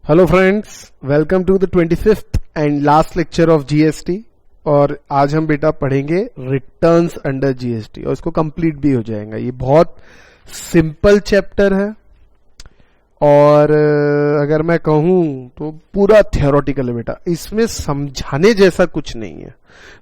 Hello friends, welcome to the 25th and last lecture of GST. और आज हम बेटा पढ़ेंगे रिटर्न्स अंडर जीएसटी और इसको कंप्लीट भी हो जाएगा। ये बहुत सिंपल चैप्टर है और अगर मैं कहूं तो पूरा थियोरेटिकल है बेटा, इसमें समझाने जैसा कुछ नहीं है।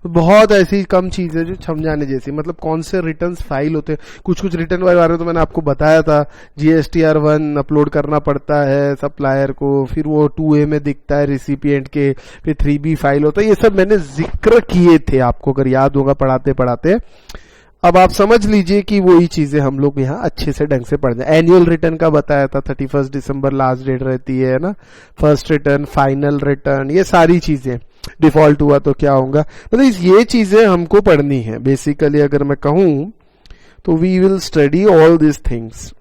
बहुत ऐसी कम चीजें जो समझाने जैसी, मतलब कौन से रिटर्न्स फाइल होते हैं, कुछ रिटर्न के बारे में तो मैंने आपको बताया था। जीएसटीआर 1 अपलोड करना पड़ता है सप्लायर को, फिर वो 2A में दिखता है रिसिपिएंट के, फिर 3B फाइल होता है। ये सब मैंने जिक्र किए थे आपको, अगर याद होगा पढ़ाते पढ़ाते। अब आप समझ लीजिए कि वही चीजें हम लोग यहाँ अच्छे से ढंग से पढ़ जाए। एनुअल रिटर्न का बताया था, 31 दिसंबर लास्ट डेट रहती है ना। फर्स्ट रिटर्न, फाइनल रिटर्न, ये सारी चीजें। डिफॉल्ट हुआ तो क्या होगा, मतलब ये चीजें हमको पढ़नी है बेसिकली। अगर मैं कहूं तो we will study all this things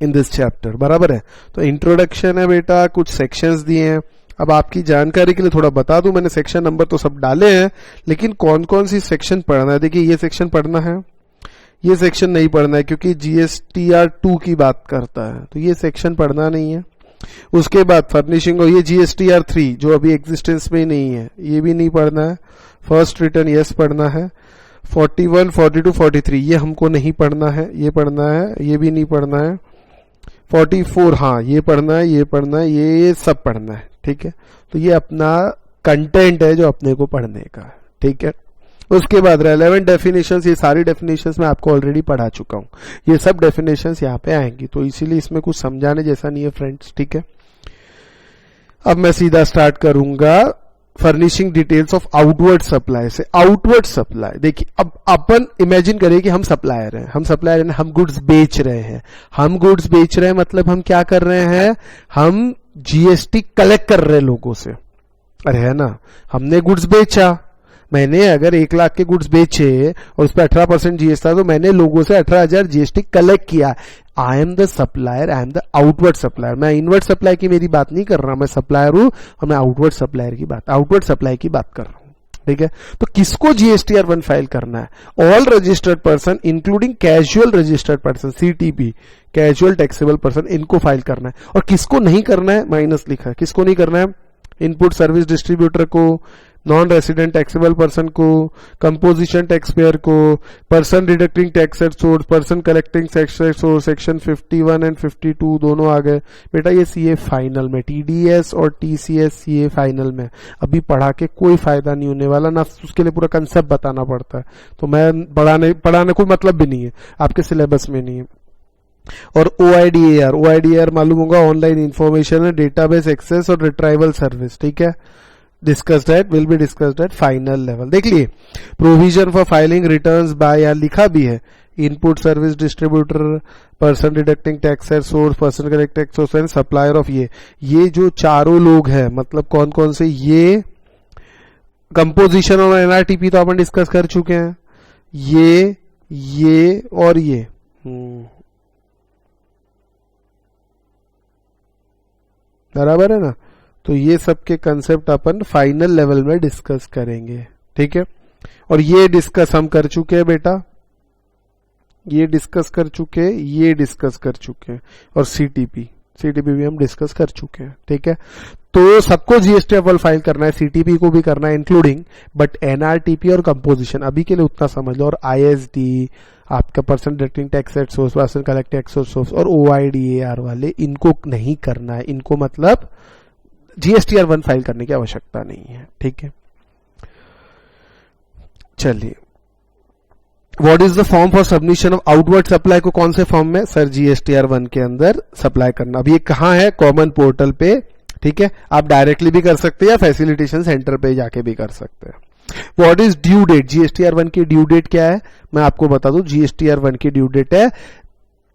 in this chapter, बराबर है। तो इंट्रोडक्शन है बेटा, कुछ सेक्शंस दिए हैं। अब आपकी जानकारी के लिए थोड़ा बता दूं, मैंने सेक्शन नंबर तो सब डाले हैं, लेकिन कौन कौन सी सेक्शन पढ़ना है। देखिए, ये सेक्शन पढ़ना है, ये सेक्शन नहीं पढ़ना है क्योंकि जीएसटीआर 2 की बात करता है, तो ये सेक्शन पढ़ना नहीं है। उसके बाद फर्निशिंग और ये जीएसटीआर 3 जो अभी एग्जिस्टेंस में ही नहीं है, ये भी नहीं पढ़ना है। फर्स्ट रिटर्न यस पढ़ना है। 41, 42, 43 ये हमको नहीं पढ़ना है, ये पढ़ना है, ये भी नहीं पढ़ना है। 44 हाँ ये पढ़ना है, ये पढ़ना है, ये सब पढ़ना है, ठीक है। तो ये अपना कंटेंट है जो अपने को पढ़ने का है, ठीक है। उसके बाद रेलेवेंट डेफिनेशंस, ये सारी डेफिनेशंस मैं आपको ऑलरेडी पढ़ा चुका हूं। ये सब डेफिनेशंस यहाँ पे आएंगी, तो इसीलिए इसमें कुछ समझाने जैसा नहीं है फ्रेंड्स, ठीक है। अब मैं सीधा स्टार्ट करूंगा furnishing details of outward supply से। आउटवर्ड सप्लाई देखिए, अब अपन इमेजिन करें कि हम सप्लायर हैं, हम गुड्स बेच रहे हैं। हम गुड्स बेच रहे हैं मतलब हम क्या कर रहे हैं, हम जीएसटी कलेक्ट कर रहे हैं लोगों से। अरे है ना, हमने गुड्स बेचा, मैंने अगर 1 लाख के गुड्स बेचे और उस पर 18% जीएसटी था, तो मैंने लोगों से 18,000 जीएसटी कलेक्ट किया। I am the supplier, I am the outward supplier. मैं इनवर्ड सप्लाई की मेरी बात नहीं कर रहा, मैं सप्लायर हूं और मैं आउटवर्ड सप्लाई की बात कर रहा हूं, ठीक है। तो किसको जीएसटीआर 1 फाइल करना है? All registered person including casual registered person, CTP, casual taxable person, इनको फाइल करना है। और किसको नहीं करना है, माइनस लिखा है, किसको नहीं करना है? इनपुट सर्विस डिस्ट्रीब्यूटर को, नॉन रेसिडेंट टैक्सेबल पर्सन को, कंपोजिशन टैक्स पेयर को, person deducting tax at source, person collecting tax at source. Section 51 and 52 दोनों आ गए बेटा। ये सीए फाइनल में, टीडीएस और टीसीएस सीए फाइनल में। अभी पढ़ा के कोई फायदा नहीं होने वाला ना, उसके लिए पूरा कंसेप्ट बताना पड़ता है, तो मैं पढ़ाने कोई मतलब भी नहीं है, आपके सिलेबस में नहीं है। और ओआईडीएआर मालूम होगा, ऑनलाइन इंफॉर्मेशन डेटाबेस एक्सेस और रिट्राइवल सर्विस, ठीक है। Discussed at, will be discussed at final level. देख लिए, provision for filing returns by, यहाँ लिखा भी है, input service distributor, person deducting tax at source, person collect tax source and supplier of. ये जो चारों लोग हैं, मतलब कौन कौन से, ये कंपोजिशन और एनआरटीपी तो अपन डिस्कस कर चुके हैं, ये और ये बराबर है ना। तो ये सब के कंसेप्ट अपन फाइनल लेवल में डिस्कस करेंगे, ठीक है। और ये डिस्कस हम कर चुके हैं बेटा, ये डिस्कस कर चुके, और सीटीपी भी हम डिस्कस कर चुके हैं, ठीक है। तो सबको जीएसटी फाइल करना है, सीटीपी को भी करना है इंक्लूडिंग, बट एनआरटीपी और कंपोजिशन अभी के लिए उतना समझ लो। और आईएसडी, आपका person deducting tax at source, person collect tax at source, और ओआईडीएआर वाले, इनको नहीं करना है। इनको मतलब जीएसटीआर 1 फाइल करने की आवश्यकता नहीं है, ठीक है। चलिए, what is the form for submission of outward supply को कौन से फॉर्म में? सर जीएसटीआर 1 के अंदर सप्लाई करना। अब ये कहां है? कॉमन पोर्टल पे, ठीक है। आप डायरेक्टली भी कर सकते हैं या फैसिलिटेशन सेंटर पे जाके भी कर सकते हैं। What is due date? GSTR 1 की ड्यू डेट क्या है, मैं आपको बता दूं। जीएसटीआर 1 की ड्यू डेट है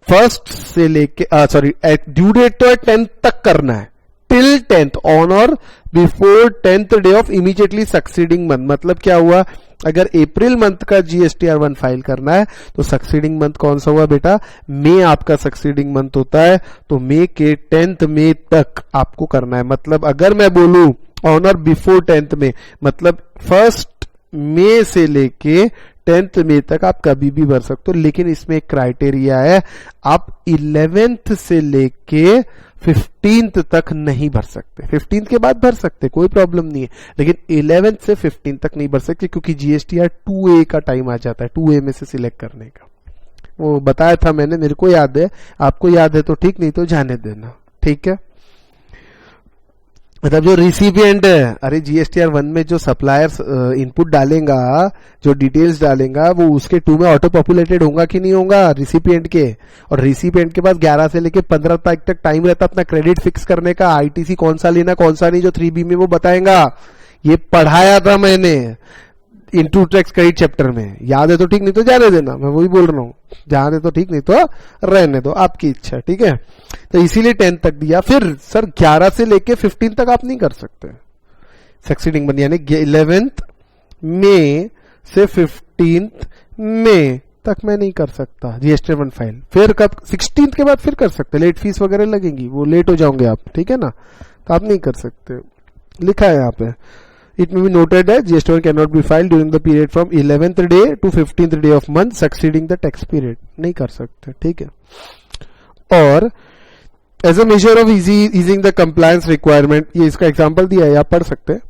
फर्स्ट से लेके, सॉरी, ड्यू डेट तो 10th तक करना है, टिल 10th, ऑन और before 10th day of immediately succeeding month. मतलब क्या हुआ, अगर अप्रैल मंथ का जीएसटीआर 1 फाइल करना है तो सक्सीडिंग मंथ कौन सा हुआ बेटा? मई आपका सक्सीडिंग मंथ होता है, तो मई के 10th मई तक आपको करना है। मतलब अगर मैं बोलूं ऑन और बिफोर 10th मई, मतलब 1 मई से लेके 10th मई तक आप कभी भी भर सकते हो, लेकिन इसमें एक क्राइटेरिया है, आप 11th से लेके 15th तक नहीं भर सकते, 15th के बाद भर सकते, कोई प्रॉब्लम नहीं है, लेकिन 11th से 15th तक नहीं भर सकते क्योंकि जीएसटीआर 2A का टाइम आ जाता है, 2A में से सिलेक्ट करने का। वो बताया था मैंने, मेरे को याद है, आपको याद है तो ठीक, नहीं तो जाने देना, ठीक है। मतलब जो रिसिपिएंट है, अरे जीएसटीआर 1 में जो सप्लायर इनपुट डालेगा, जो डिटेल्स डालेगा, वो उसके 2 में ऑटो पॉपुलेटेड होगा कि नहीं होगा रिसिपिएंट के, और रिसिपिएंट के पास 11 से लेके 15 तारीख तक टाइम रहता अपना क्रेडिट फिक्स करने का, आईटीसी कौन सा लेना कौन सा नहीं, जो 3B में वो बताएगा। ये पढ़ाया था मैंने इनटू टैक्स क्रेडिट चैप्टर में, याद है तो ठीक, नहीं तो जाने देना, मैं वही बोल रहा हूँ, जाने तो ठीक, नहीं तो रहने दो, आपकी इच्छा, ठीक है। तो इसीलिए 10 तक दिया। फिर सर 11 से लेके 15 तक आप नहीं कर सकते सक्सीडिंग बन, यानी 11th मई से 15th मई तक मैं नहीं कर सकता जीएसटी 1 फाइल। फिर कब 16th के बाद फिर कर सकते, लेट फीस वगैरह लगेंगी, वो लेट हो जाओगे आप, ठीक है ना, तो आप नहीं कर सकते, लिखा है यहाँ पे। It may be noted that GST 1 cannot be filed during the period from 11th day to 15th day of month succeeding the tax period, नहीं कर सकते, ठीक है। और as a measure of easing the compliance requirement, ये इसका example दिया है, आप पढ़ सकते हैं।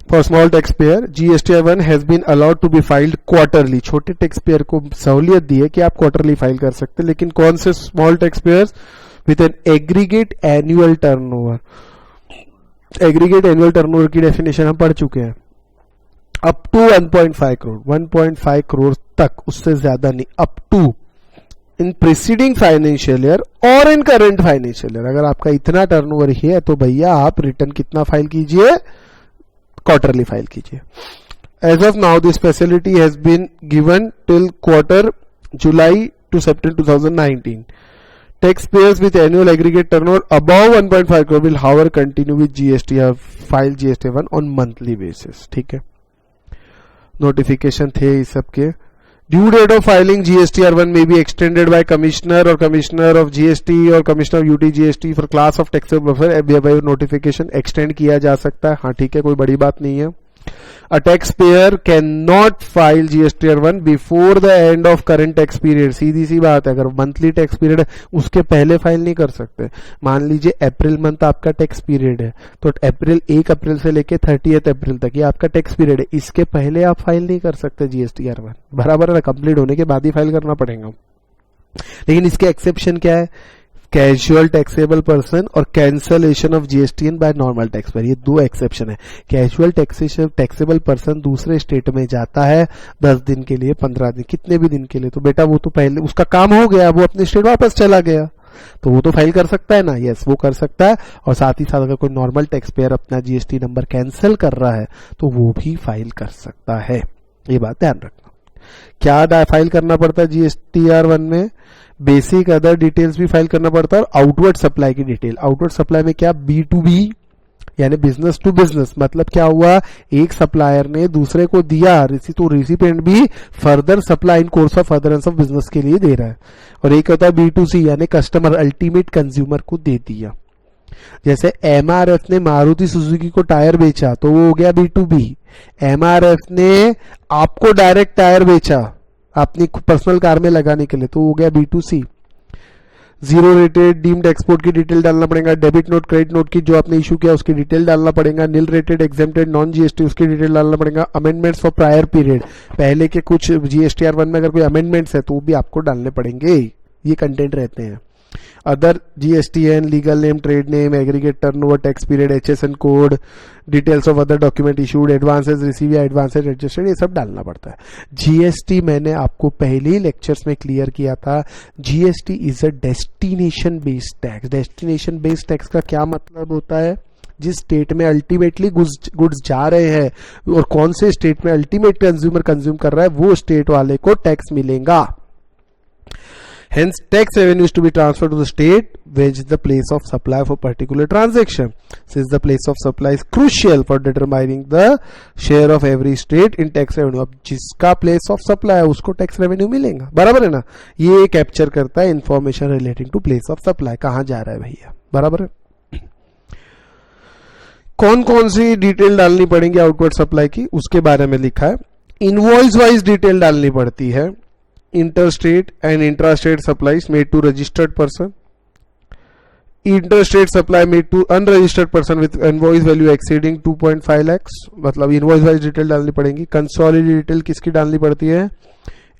For small taxpayer, GST 1 has been allowed to be filed quarterly, छोटे टैक्स पेयर को सहूलियत दी है कि आप क्वार्टरली फाइल कर सकते हैं, लेकिन कौन से small tax payers with an aggregate annual turnover. Aggregate annual turnover की डेफिनेशन हम पढ़ चुके हैं, अप टू 1.5 करोड़, 1.5 करोड़ तक, उससे ज्यादा नहीं, up to in preceding financial year और इन करंट फाइनेंशियल ईयर। अगर आपका इतना टर्नओवर ही है तो भैया आप रिटर्न कितना फाइल कीजिए, क्वार्टरली फाइल कीजिए। As of now this facility has been given till quarter July to September 2019। Taxpayers with annual aggregate turnover above 1.5 crore will however continue with GST or file GST 1 on monthly basis, ठीक है। Notification थे इस सब के। Due date of filing GSTR 1 may be extended by commissioner or commissioner of GST or commissioner of UT GST for class of taxable buffer, notification extend किया जा सकता है, हाँ ठीक है, कोई बड़ी बात नहीं है। A taxpayer cannot file GSTR 1 before the end of current tax period, सीधी सी बात है, अगर मंथली टैक्स पीरियड है उसके पहले फाइल नहीं कर सकते। मान लीजिए अप्रैल मंथ आपका टैक्स पीरियड है, तो 1 अप्रैल से लेके 30 अप्रैल तक ये आपका टैक्स पीरियड है, इसके पहले आप फाइल नहीं कर सकते GSTR 1, बराबर है, कंप्लीट होने के बाद ही फाइल करना पड़ेगा। लेकिन इसके एक्सेप्शन क्या है, कैजुअल टैक्सेबल पर्सन और cancellation of GSTN by normal tax pair, ये 2 एक्सेप्शन है। कैजुअल टैक्सेबल पर्सन दूसरे स्टेट में जाता है 10 दिन के लिए, 15 दिन, कितने भी दिन के लिए, तो बेटा वो तो पहले उसका काम हो गया, वो अपने स्टेट वापस चला गया, तो वो तो फाइल कर सकता है ना, यस वो कर सकता है। और साथ ही साथ अगर कोई नॉर्मल टैक्स पेयर अपना जीएसटी नंबर कैंसिल कर रहा है तो वो भी फाइल कर सकता है, ये बात ध्यान रखना। क्या फाइल करना पड़ता है जीएसटीआर 1 में, बेसिक अदर डिटेल्स भी फाइल करना पड़ता है, और आउटवर्ड सप्लाई की डिटेल। आउटवर्ड सप्लाई में क्या, B2B यानी बिजनेस टू बिजनेस, मतलब क्या हुआ, एक सप्लायर ने दूसरे को दिया, तो रिसिपिएंट भी further supply in course of furtherance of business के लिए दे रहा है। और एक होता है B2C यानी कस्टमर अल्टीमेट कंज्यूमर को दे दिया। जैसे MRF ने मारुति सुजुकी को टायर बेचा तो वो हो गया B2B। MRF ने आपको डायरेक्ट टायर बेचा अपनी पर्सनल कार में लगाने के लिए तो हो गया B2C। Zero rated deemed export की डिटेल डालना पड़ेगा, डेबिट नोट क्रेडिट नोट की जो आपने इशू किया उसकी डिटेल डालना पड़ेगा, nil rated exempted non GST उसकी डिटेल डालना पड़ेगा, अमेंडमेंट्स फॉर प्रायर पीरियड, पहले के कुछ जीएसटीआर 1 में अगर कोई अमेंडमेंट्स है तो वो भी आपको डालने पड़ेंगे, ये कंटेंट रहते हैं। Other GSTN, legal name, trade name, aggregate turnover, tax period, HSN code, details of other document issued, advances receive या एडवांसेस एडजस्टेड, ये सब डालना पड़ता है। जीएसटी मैंने आपको पहले ही लेक्चर्स में क्लियर किया था, GST is a destination based tax. Destination based tax का क्या मतलब होता है, जिस स्टेट में अल्टीमेटली गुड्स जा रहे हैं और कौन से स्टेट में अल्टीमेट कंज्यूमर कंज्यूम कर रहा है वो स्टेट वाले को टैक्स मिलेगा। Hence, tax revenue is to be transferred to the state which is the place of supply for particular transaction. Since the place of supply is crucial for determining the share of every state in tax revenue. अब जिसका place of supply है उसको tax revenue मिलेगा, बराबर है ना। ये capture करता है information relating to place of supply, कहाँ जा रहा है भैया, बराबर है। कौन कौन सी डिटेल डालनी पड़ेगी आउटवर्ड सप्लाई की उसके बारे में लिखा है। इनवॉइस वाइज डिटेल डालनी पड़ती है। interstate and intrastate supplies made to registered person, interest rate supply made to unregistered person with invoice value exceeding 2.5 lakhs, मतलब इनवॉइस वाइज डिटेल डालनी पड़ेगी. कंसोलिडेटेड डिटेल किसकी डालनी पड़ती है?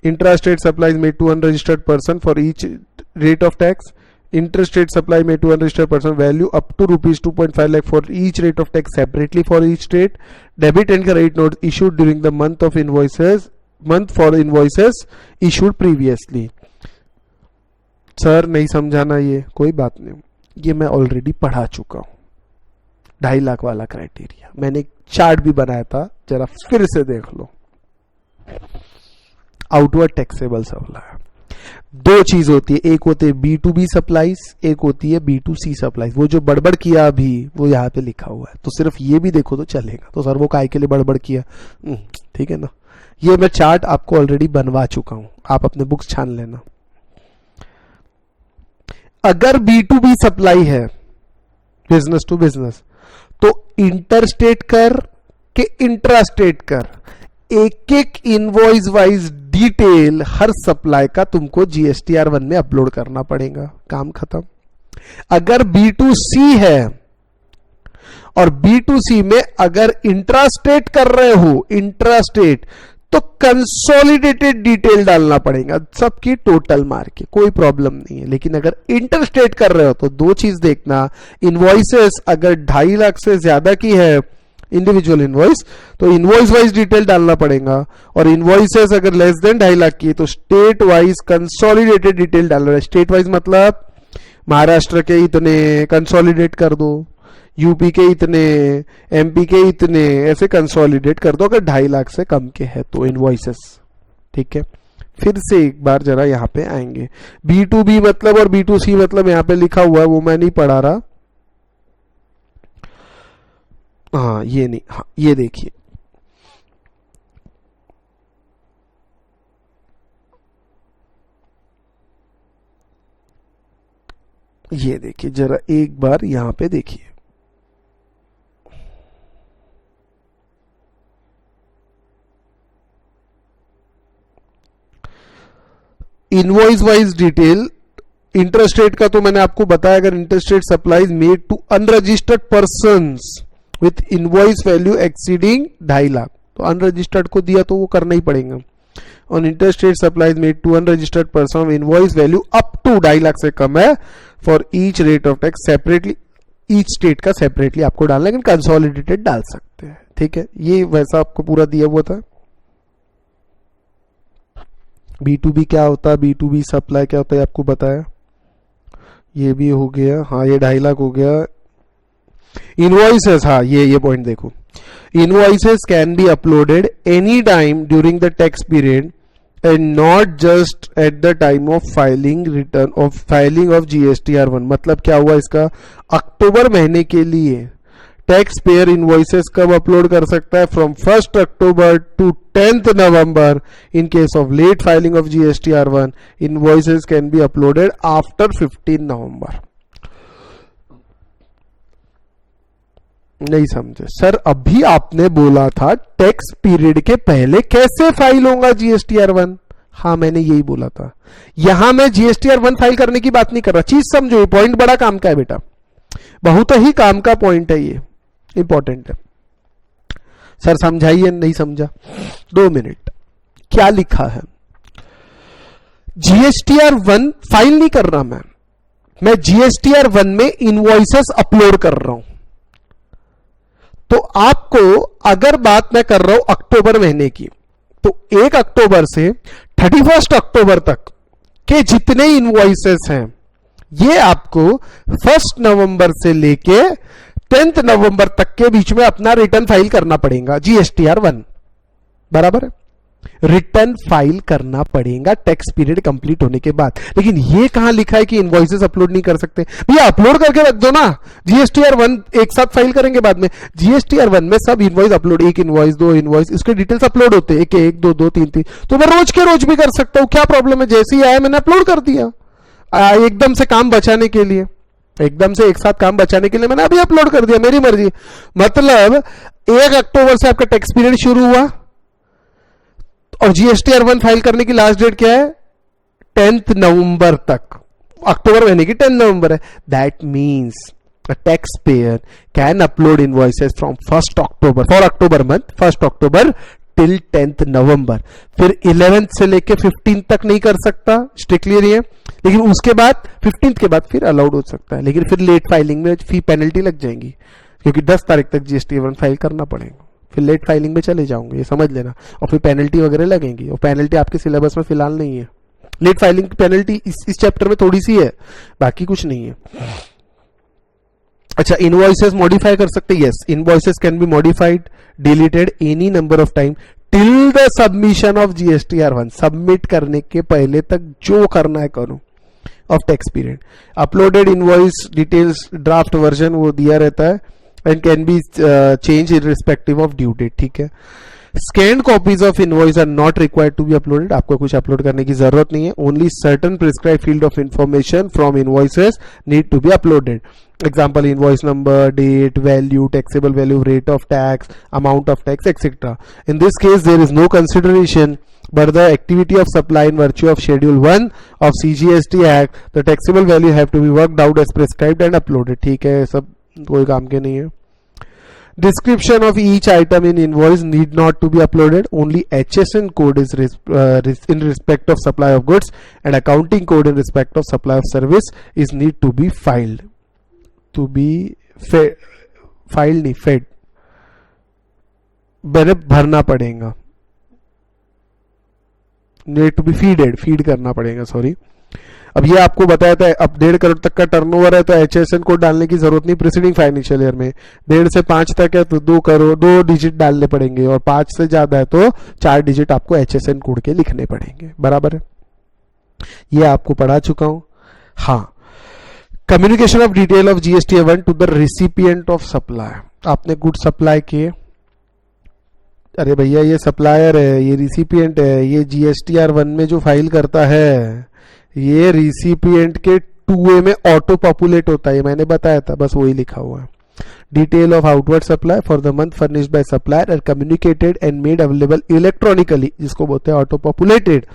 Intrastate supplies made to unregistered person for each rate of tax. Interstate supply made to unregistered person value up to rupees 2.5 lakh for each rate of tax separately for each state. Debit and credit notes issued during the month for invoices issued previously. Sir नहीं समझाना, ये कोई बात नहीं, ये मैं already पढ़ा चुका हूं. 2.5 लाख वाला क्राइटेरिया मैंने एक चार्ट भी बनाया था, जरा फिर से देख लो. आउटवर्ड टैक्सेबल सप्लाई दो चीज होती है, एक होती है B2B सप्लाईज, एक होती है B2C सप्लाईज. वो जो बड़बड़ किया अभी वो यहाँ पे लिखा हुआ है, तो सिर्फ ये भी देखो तो चलेगा. तो सर वो काय के लिए बड़बड़ किया, ठीक है ना. ये मैं चार्ट आपको ऑलरेडी बनवा चुका हूं, आप अपने बुक्स छान लेना. अगर B2B सप्लाई है बिजनेस टू बिजनेस, तो इंटरस्टेट कर के इंट्रास्टेट कर, एक एक इनवॉइस वाइज डिटेल हर सप्लाई का तुमको GSTR1 में अपलोड करना पड़ेगा. काम खत्म. अगर B2C है और B2C में अगर इंट्रास्टेट कर रहे हो, इंट्रास्टेट, तो कंसोलिडेटेड डिटेल डालना पड़ेगा सबकी टोटल मार के, कोई प्रॉब्लम नहीं है. लेकिन अगर इंटरस्टेट कर रहे हो तो दो चीज देखना, इनवॉइसेस अगर 2.5 लाख से ज्यादा की है इंडिविजुअल इनवॉइस, तो इनवॉइस वाइज डिटेल डालना पड़ेगा. और इनवॉइसेस अगर लेस देन 2.5 लाख की है तो स्टेट वाइज कंसोलिडेटेड डिटेल डालना है. स्टेट वाइज मतलब महाराष्ट्र के इतने कंसोलिडेट कर दो, यूपी के इतने, एमपी के इतने, ऐसे कंसोलिडेट कर दो अगर 2.5 लाख से कम के है तो इनवॉइसेस. ठीक है, फिर से एक बार जरा यहां पे आएंगे. B2B मतलब और B2C मतलब यहां पे लिखा हुआ है, वो मैं नहीं पढ़ा रहा. हाँ ये नहीं, हाँ ये देखिए, ये देखिए जरा एक बार यहां पे देखिए. इनवॉइस वाइज डिटेल, इंटरस्टेट का तो मैंने आपको बताया, अगर interstate supplies made to unregistered persons with invoice value exceeding 2.5 lakh, तो अनरजिस्टर्ड को दिया तो वो करना ही पड़ेगा. और interstate supplies made to unregistered person invoice value up to 2.5 lakh से कम है for each rate of tax separately, each state का सेपरेटली आपको डालना, लेकिन कंसोलिडेटेड डाल सकते हैं. ठीक है, ये वैसा आपको पूरा दिया हुआ था. B2B क्या होता है, B2B सप्लाई क्या होता है आपको बताया. ये भी हो गया, हाँ ये 2.5 लाख हो गया. इनवॉइसेस, हाँ ये पॉइंट देखो, invoices can be uploaded any time during the tax period and not just at the time of filing return of filing of GSTR1. मतलब क्या हुआ इसका, अक्टूबर महीने के लिए टैक्स पेयर इनवॉइसेस कब अपलोड कर सकता है, from 1 October to 10 November. In case of late filing of GSTR1 invoices can be uploaded after 15 November. नहीं समझे सर, अभी आपने बोला था टैक्स पीरियड के पहले कैसे फाइल होगा GSTR1. हाँ मैंने यही बोला था. यहां मैं GSTR1 फाइल करने की बात नहीं कर रहा, चीज समझो, पॉइंट बड़ा काम का है बेटा, बहुत ही काम का पॉइंट है, ये इंपॉर्टेंट है. सर समझाइए, नहीं समझा, 2 मिनट. क्या लिखा है, GSTR1 फाइल नहीं कर रहा मैं GSTR1 में इनवॉइसेस अपलोड कर रहा हूं. तो आपको अगर बात मैं कर रहा हूं अक्टूबर महीने की, तो 1 अक्टूबर से 31 अक्टूबर तक के जितने इनवॉइसेस हैं ये आपको 1 नवंबर से लेके 10 नवंबर तक के बीच में अपना रिटर्न फाइल करना पड़ेगा. GSTR1 बराबर है, रिटर्न फाइल करना पड़ेगा टैक्स पीरियड कंप्लीट होने के बाद. लेकिन ये कहां लिखा है कि इनवॉइसेस अपलोड नहीं कर सकते. भैया अपलोड करके रख दो ना, GSTR1 एक साथ फाइल करेंगे बाद में. GSTR1 में सब इनवॉइस अपलोड, 1 इनवॉइस 2 इनवॉइस, इसके डिटेल्स अपलोड होते हैं, 1 2 2 3 3. तो मैं रोज के रोज भी कर सकता हूं, क्या प्रॉब्लम है. जैसे ही आया मैंने अपलोड कर दिया, एकदम से काम बचाने के लिए, एकदम से एक साथ काम बचाने के लिए मैंने अभी अपलोड कर दिया, मेरी मर्जी. मतलब 1 अक्टूबर से आपका टैक्स पीरियड शुरू हुआ और GSTR1 फाइल करने की लास्ट डेट क्या है, 10 नवंबर तक. अक्टूबर महीने की 10 नवंबर है. That means a taxpayer can upload invoices from 1st October for October month, 1st October till 10th November. फिर 11th से लेके 15th तक नहीं कर सकता, स्ट्रिक्टली नहीं है, लेकिन उसके बाद 15th के बाद फिर अलाउड हो सकता है. लेकिन फिर लेट फाइलिंग में फी पेनल्टी लग जाएंगी, क्योंकि 10 तारीख तक जीएसटी वन फाइल करना पड़ेगा. फिर लेट फाइलिंग में चले जाऊंगे, ये समझ लेना. और फिर पेनल्टी वगैरह लगेंगी, और पेनल्टी आपके सिलेबस में फिलहाल नहीं है. लेट फाइलिंग की पेनल्टी इस चैप्टर में थोड़ी सी है, बाकी कुछ नहीं है. अच्छा, इनवॉइसेस मॉडिफाई कर सकते हैं. Yes, invoices can be modified, deleted any number of time till the submission of GSTR1. Submit करने के पहले तक जो करना है करो of tax period. Uploaded invoice details draft version वो दिया रहता है and can be change in respective of due date. ठीक है. Scan copies of invoice are not required to be uploaded. आपको कुछ अपलोड करने की जरूरत नहीं है. Only certain prescribe field of information from invoices need to be uploaded. Example, invoice number, date, value, taxable value, rate of tax, amount of tax, etc. In this case, there is no consideration but the activity of supply in virtue of Schedule 1 of CGST Act. The taxable value have to be worked out as prescribed and uploaded. ठीक है, सब कोई काम के नहीं है. Description of each item in invoice need not to be uploaded. Only HSN code is in respect of supply of goods and accounting code in respect of supply of service is need to be filed. To be file नहीं, fed मैंने भरना पड़ेगा. Need to be feeded, feed करना पड़ेगा. Sorry. अब ये आपको बताया था, अब 1.5 करोड़ तक का टर्नओवर है तो HSN कोड डालने की जरूरत नहीं. प्रीसीडिंग फाइनेंशियल ईयर में 1.5 से 5 तक है तो 2 करोड़ 2 डिजिट डालने पड़ेंगे, और 5 से ज्यादा है तो 4 डिजिट आपको HSN कोड के लिखने पड़ेंगे. बराबर है. ये आपको पढ़ा चुका हूं. हाँ, communication of detail of GSTR1 to the recipient of supply. आपने गुड सप्लाई किए, अरे भैया ये सप्लायर है, ये रिसिपिएंट है, ये GSTR1 में जो फाइल करता है ये रिसिपिएंट के 2A में ऑटो पॉपुलेट होता है, मैंने बताया था, बस वही लिखा हुआ है. Detail of outward supply for the month furnished by supplier are communicated and made available electronically, जिसको बोलते हैं auto populated,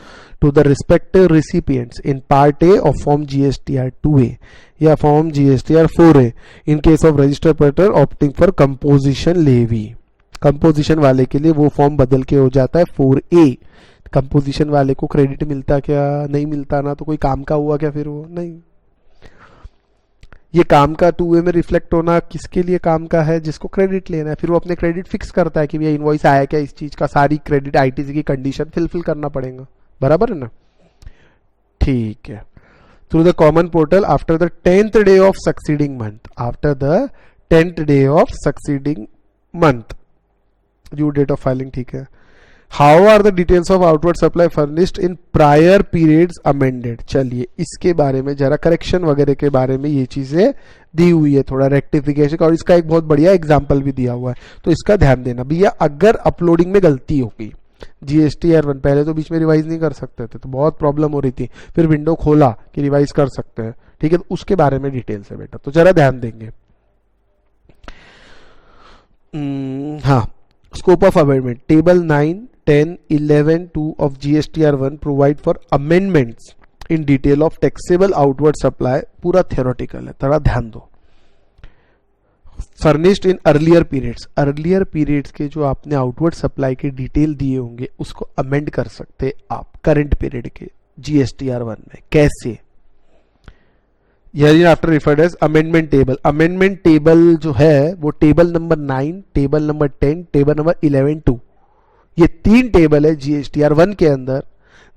to the respective recipients in part A of form GSTR 2A या form GSTR 4A in case of registered party opting for composition levy. Composition वाले के लिए वो form बदल के हो जाता है 4A. कंपोजिशन वाले को क्रेडिट मिलता क्या, नहीं मिलता ना, तो कोई काम का हुआ क्या फिर वो नहीं. ये काम का 2A में रिफ्लेक्ट होना किसके लिए काम का है, जिसको क्रेडिट लेना है. फिर वो अपने क्रेडिट फिक्स करता है कि भैया इनवॉइस आया क्या इस चीज का, सारी क्रेडिट ITC की कंडीशन फिल करना पड़ेगा. बराबर है ना. ठीक है. Through the common portal after the 10th day of succeeding month, after the 10th day of succeeding month due date of filing. ठीक है. How are the details of outward supply furnished in prior periods amended. चलिए इसके बारे में जरा, correction वगैरह के बारे में ये चीजें दी हुई है, थोड़ा रेक्टिफिकेशन, और इसका एक बहुत बढ़िया एग्जाम्पल भी दिया हुआ है, तो इसका ध्यान देना. भैया अगर अपलोडिंग में गलती हो गई, GSTR1 पहले तो बीच में रिवाइज नहीं कर सकते थे तो बहुत प्रॉब्लम हो रही थी, फिर विंडो खोला कि रिवाइज कर सकते हैं. ठीक है, तो उसके बारे में डिटेल से बेटा तो जरा ध्यान देंगे. हाँ, scope of amendment. Table 9, 10, 11, 2 of GSTR1 provide for amendments in detail of taxable outward supply. पूरा थियोरेटिकल है, थोड़ा ध्यान दो. Furnished in earlier periods, earlier periods के जो आपने आउटवर्ड सप्लाई के डिटेल दिए होंगे उसको अमेंड कर सकते आप करंट पीरियड के GSTR1 में. कैसे? After referred as amendment table. Amendment table जो है वो table number 9, table number 10, table number 11, 2, ये 3 टेबल है GSTR1 के अंदर,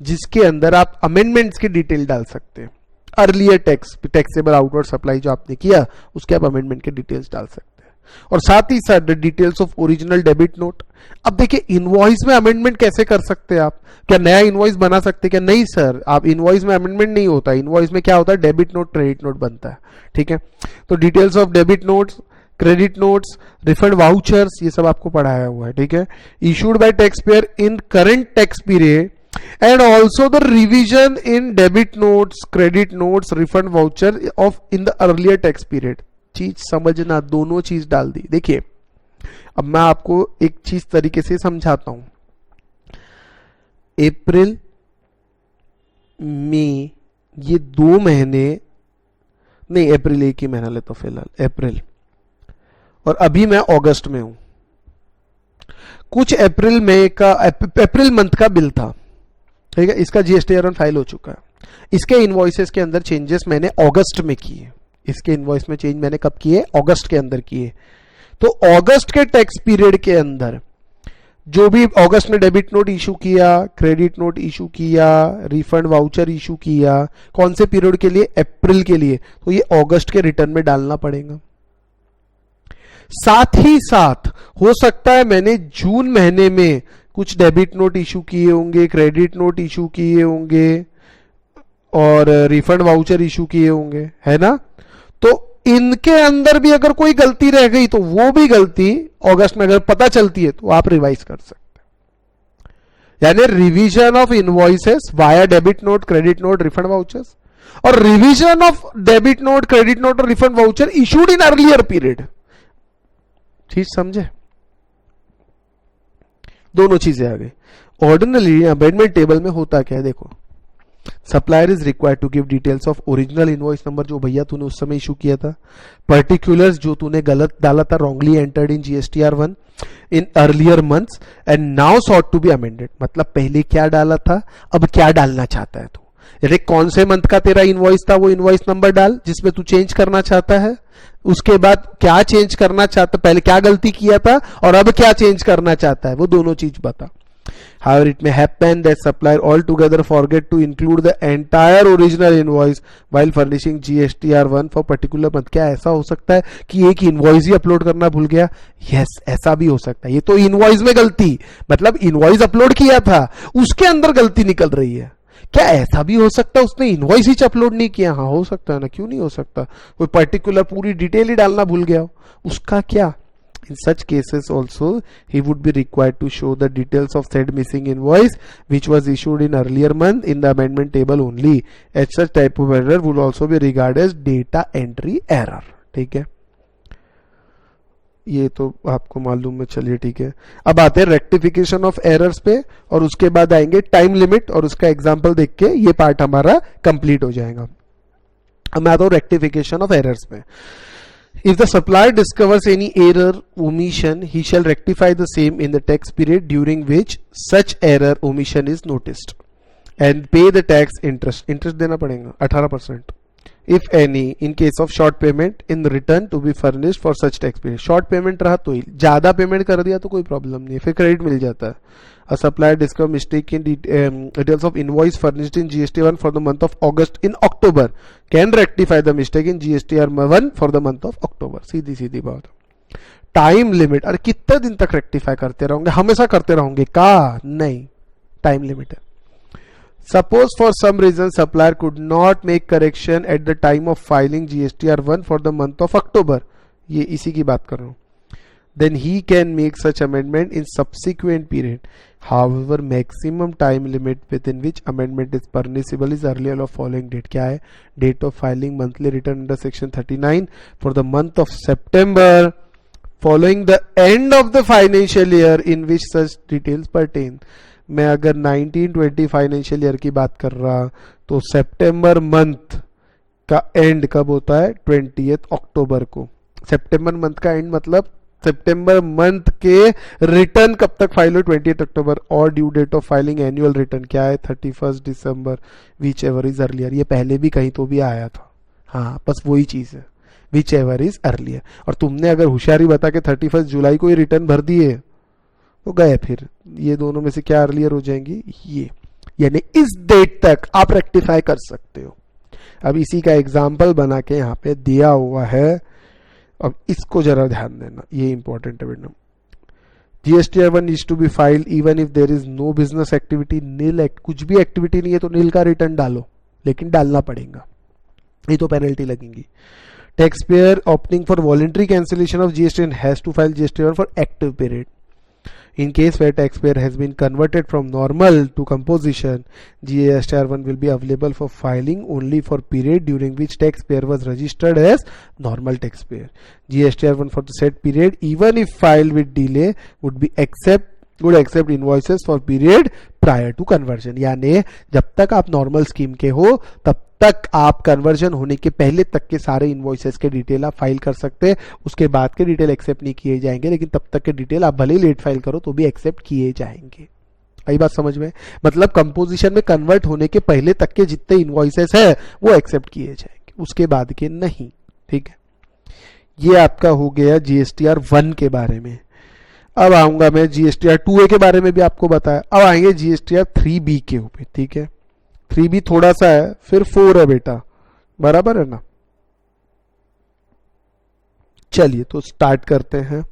जिसके अंदर आप अमेंडमेंट्स की डिटेल डाल सकते हैं. अर्लियर टैक्सेबल आउटवर्ड सप्लाई जो आपने किया उसके आप अमेंडमेंट के डिटेल्स डाल सकते हैं, और साथ ही साथ details of original debit note. अब देखिए इनवॉइस में अमेंडमेंट कैसे कर सकते हैं आप, क्या नया इनवॉइस बना सकते हैं क्या? नहीं सर, आप इनवॉइस में अमेंडमेंट नहीं होता. इनवॉइस में क्या होता है, डेबिट नोट क्रेडिट नोट बनता है. ठीक है, तो details of debit notes, credit notes, refund vouchers, ये सब आपको पढ़ाया हुआ है. ठीक है, issued by tax payer in current tax period and also the revision in debit notes, credit notes, refund voucher of in the earlier tax period. चीज समझना, दोनों चीज डाल दी. देखिए अब मैं आपको एक चीज तरीके से समझाता हूं. अप्रैल, मई, ये 2 महीने नहीं, अप्रैल एक ही महीना लेता हूं फिलहाल, अप्रैल, और अभी मैं अगस्त में हूं। कुछ अप्रैल में का, अप्रैल मंथ का बिल था, ठीक है, इसका GSTR फाइल हो चुका है। इसके इनवॉइसेस के अंदर चेंजेस मैंने अगस्त में किए, इसके इनवॉइस में चेंज मैंने कब किए? अगस्त के अंदर किए। तो अगस्त के टैक्स पीरियड के अंदर जो भी अगस्त में डेबिट नोट इशू किया, क्रेडिट नोट इशू किया, रिफंड वाउचर इशू किया, कौन से पीरियड के लिए? अप्रैल के लिए, तो ये अगस्त के रिटर्न में डालना पड़ेगा। साथ ही साथ हो सकता है मैंने जून महीने में कुछ डेबिट नोट इशू किए होंगे, क्रेडिट नोट इशू किए होंगे और रिफंड वाउचर इशू किए होंगे, है ना? तो इनके अंदर भी अगर कोई गलती रह गई तो वो भी गलती अगस्त में अगर पता चलती है तो आप रिवाइज कर सकते हैं। यानी revision of invoices via debit note, credit note, refund vouchers, और revision of debit note, credit note और refund voucher issued in earlier period. चीज समझे? दोनों चीजें आ गई। ऑर्डिनरी अमेंडमेंट टेबल में होता क्या है देखो, supplier is required to give details of original invoice number, जो भैया तूने उस समय इशू किया था, पर्टिकुलर्स जो तूने गलत डाला था, wrongly entered in GSTR1 in earlier months and now sought to be amended. मतलब पहले क्या डाला था, अब क्या डालना चाहता है तू। अरे कौन से मंथ का तेरा इनवॉइस था, वो इनवॉइस नंबर डाल जिसमें तू चेंज करना चाहता है। उसके बाद क्या चेंज करना चाहता, पहले क्या गलती किया था और अब क्या चेंज करना चाहता है, वो दोनों चीज बता। However, it may happen that supplier altogether forget to include the entire original invoice while furnishing GSTR1 for particular month। क्या ऐसा हो सकता है कि एक इनवॉइस ही अपलोड करना भूल गया? यस, ऐसा भी हो सकता है। ये तो इनवॉइस में गलती, मतलब इनवॉइस अपलोड किया था उसके अंदर गलती निकल रही है। क्या ऐसा भी हो सकता है उसने इनवॉइस ही अपलोड नहीं किया? हाँ हो सकता है ना, क्यों नहीं हो सकता। कोई पर्टिकुलर पूरी डिटेल ही डालना भूल गया हो, उसका क्या? In such cases also, he would be required to show the details of said missing invoice which was issued in earlier month in the amendment table only. As such type of error would also be regarded as data entry error। ठीक है, ये तो आपको मालूम है। चलिए ठीक है, अब आते हैं रेक्टिफिकेशन ऑफ एरर्स पे और उसके बाद आएंगे टाइम लिमिट और उसका एग्जाम्पल देख के ये पार्ट हमारा कंप्लीट हो जाएगा। अब मैं आता हूँ रेक्टिफिकेशन ऑफ एरर्स पे। If the supplier discovers any error, omission, he shall rectify the same in the tax period during which such error, omission is noticed, and pay the tax interest. Interest देना पड़ेगा 18%, if any, in case of short payment in return to be furnished for such tax period। short payment रहा तो ही, ज्यादा payment कर दिया तो कोई problem नहीं है, फिर क्रेडिट मिल जाता है। A supplier discover mistake in details of invoice furnished in GST1 for the month of August in October can rectify the mistake in GSTR1 for the month of October। सीधी सीधी बात। Time limit, अरे कितने दिन तक rectify करते रहोगे? हमेशा करते रहोगे का? नहीं, टाइम लिमिट है। Suppose for some reason supplier could not make correction at the time of filing GSTR1 for the month of October, ये इसी की बात कर रहा हूं, then he can make such amendment in subsequent period। However, maximum time limit within which amendment is permissible is earlier of following date। क्या है? Date of filing monthly return under section 39 for the month of September following the end of the financial year in which such details pertain। मैं अगर 1920 financial year की बात कर रहा तो सितंबर month का एंड कब होता है? 20 अक्टूबर को। सितंबर मंथ का एंड मतलब सितंबर मंथ के रिटर्न कब तक फाइल हो? 20 अक्टूबर। और due date of filing annual return क्या है? 31 December, whichever is earlier. ये पहले भी कहीं तो भी आया था, हाँ बस वही चीज है, विच एवर इज अर्लियर। और तुमने अगर होशियारी बता के 31 जुलाई को ही रिटर्न भर दिए तो गए, फिर ये दोनों में से क्या अर्लियर हो जाएंगी? ये, यानी इस डेट तक आप रेक्टिफाई कर सकते हो। अब इसी का एग्जाम्पल बना के यहाँ पे दिया हुआ है, अब इसको जरा ध्यान देना, ये इंपॉर्टेंट है बेटा। GSTR1 needs to be filed even if there is no business activity, nil act, कुछ भी एक्टिविटी नहीं है तो नील का रिटर्न डालो, लेकिन डालना पड़ेगा, नहीं तो पेनल्टी लगेगी। Taxpayer opting for voluntary cancellation of GST has to file GSTR1 for active period। In case where taxpayer has been converted from normal to composition, GSTR1 will be available for filing only for period during which taxpayer was registered as normal taxpayer। GSTR1 for the said period, even if filed with delay, would be would accept invoices for period prior to conversion. यानी जब तक आप normal scheme के हो तब तक आप conversion होने के पहले तक के सारे इनवॉइसेस के डिटेल आप फाइल कर सकते हैं, उसके बाद के डिटेल एक्सेप्ट नहीं किए जाएंगे, लेकिन तब तक के डिटेल आप भले ही लेट फाइल करो तो भी एक्सेप्ट किए जाएंगे। आई बात समझ में? मतलब कंपोजिशन में कन्वर्ट होने के पहले तक के जितने इनवॉइसेस है वो एक्सेप्ट किए जाएंगे, उसके बाद के नहीं। ठीक है, ये आपका हो गया जीएसटीआर 1 के बारे में। अब आऊंगा मैं जीएसटीआर 2A के बारे में भी आपको बताया। अब आएंगे जीएसटीआर 3B के ऊपर। ठीक है, 3B थोड़ा सा है, फिर 4 है बेटा, बराबर है ना। चलिए तो स्टार्ट करते हैं।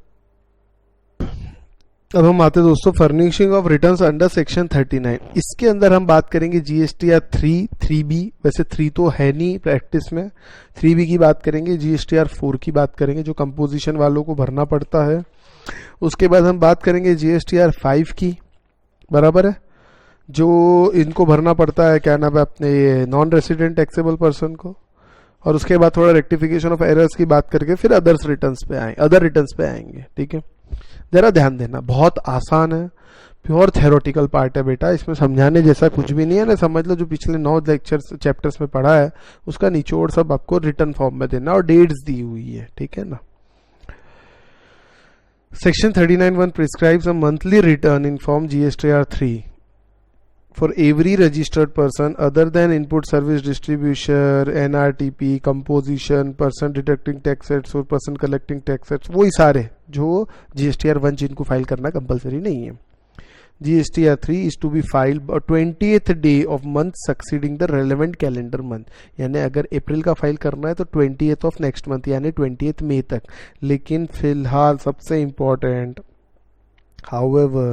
अब हम आते हैं दोस्तों furnishing of returns under section 39। इसके अंदर हम बात करेंगे जीएसटीआर 3B, वैसे 3 तो है नहीं प्रैक्टिस में, 3B की बात करेंगे, जीएसटीआर 4 की बात करेंगे जो कंपोजिशन वालों को भरना पड़ता है। उसके बाद हम बात करेंगे जीएसटीआर 5 की, बराबर है, जो इनको भरना पड़ता है, क्या नाम है अपने ये नॉन रेसिडेंट टैक्सेबल पर्सन को। और उसके बाद थोड़ा रेक्टिफिकेशन ऑफ एरर्स की बात करके फिर अदर रिटर्न्स पे आएंगे। ठीक है, जरा ध्यान देना, बहुत आसान है, प्योर थेरोटिकल पार्ट है बेटा, इसमें समझाने जैसा कुछ भी नहीं है ना। समझ लो जो पिछले 9 लेक्चर्स चैप्टर्स में पढ़ा है उसका निचोड़ सब आपको रिटर्न फॉर्म में देना, और डेट्स दी हुई है। ठीक है ना। Section 39(1) prescribes a monthly return in form GSTR 3 for every registered person other than input service distribution, NRTP, composition, person deducting tax sets और person collecting tax sets, वही सारे जो GSTR 1 जिनको फाइल करना कंपलसरी नहीं है। GSTR 3 is to be filed 20th day of month succeeding the relevant calendar month। यानी अगर अप्रैल का फाइल करना है तो 20th of next month यानी 20th मई तक। लेकिन फिलहाल सबसे important, however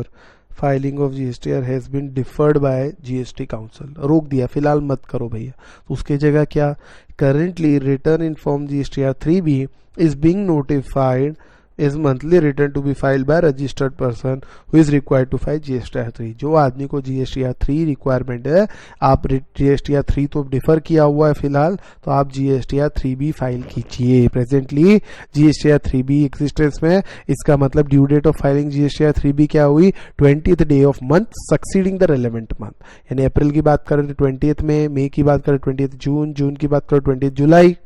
filing of GSTR has been deferred by GST council, रोक दिया, फिलहाल मत करो भैया। तो उसके जगह क्या, currently return in form GSTR 3B is being notified is monthly return to be filed by registered person who is required to file GSTR 3। जो आदमी को जीएसटीआर 3 रिक्वायरमेंट है, आप जीएसटीआर 3 तो डिफर किया हुआ है फिलहाल, तो आप जीएसटीआर 3B फाइल कीजिए। प्रेजेंटली जीएसटीआर 3B एग्जिस्टेंस में, इसका मतलब due date of filing GSTR 3B क्या हुई, 20th day of month succeeding the relevant month. यानी अप्रैल की बात करें तो 20th में, मई की बात करें 20th जून, जून की बात करें 20th जुलाई।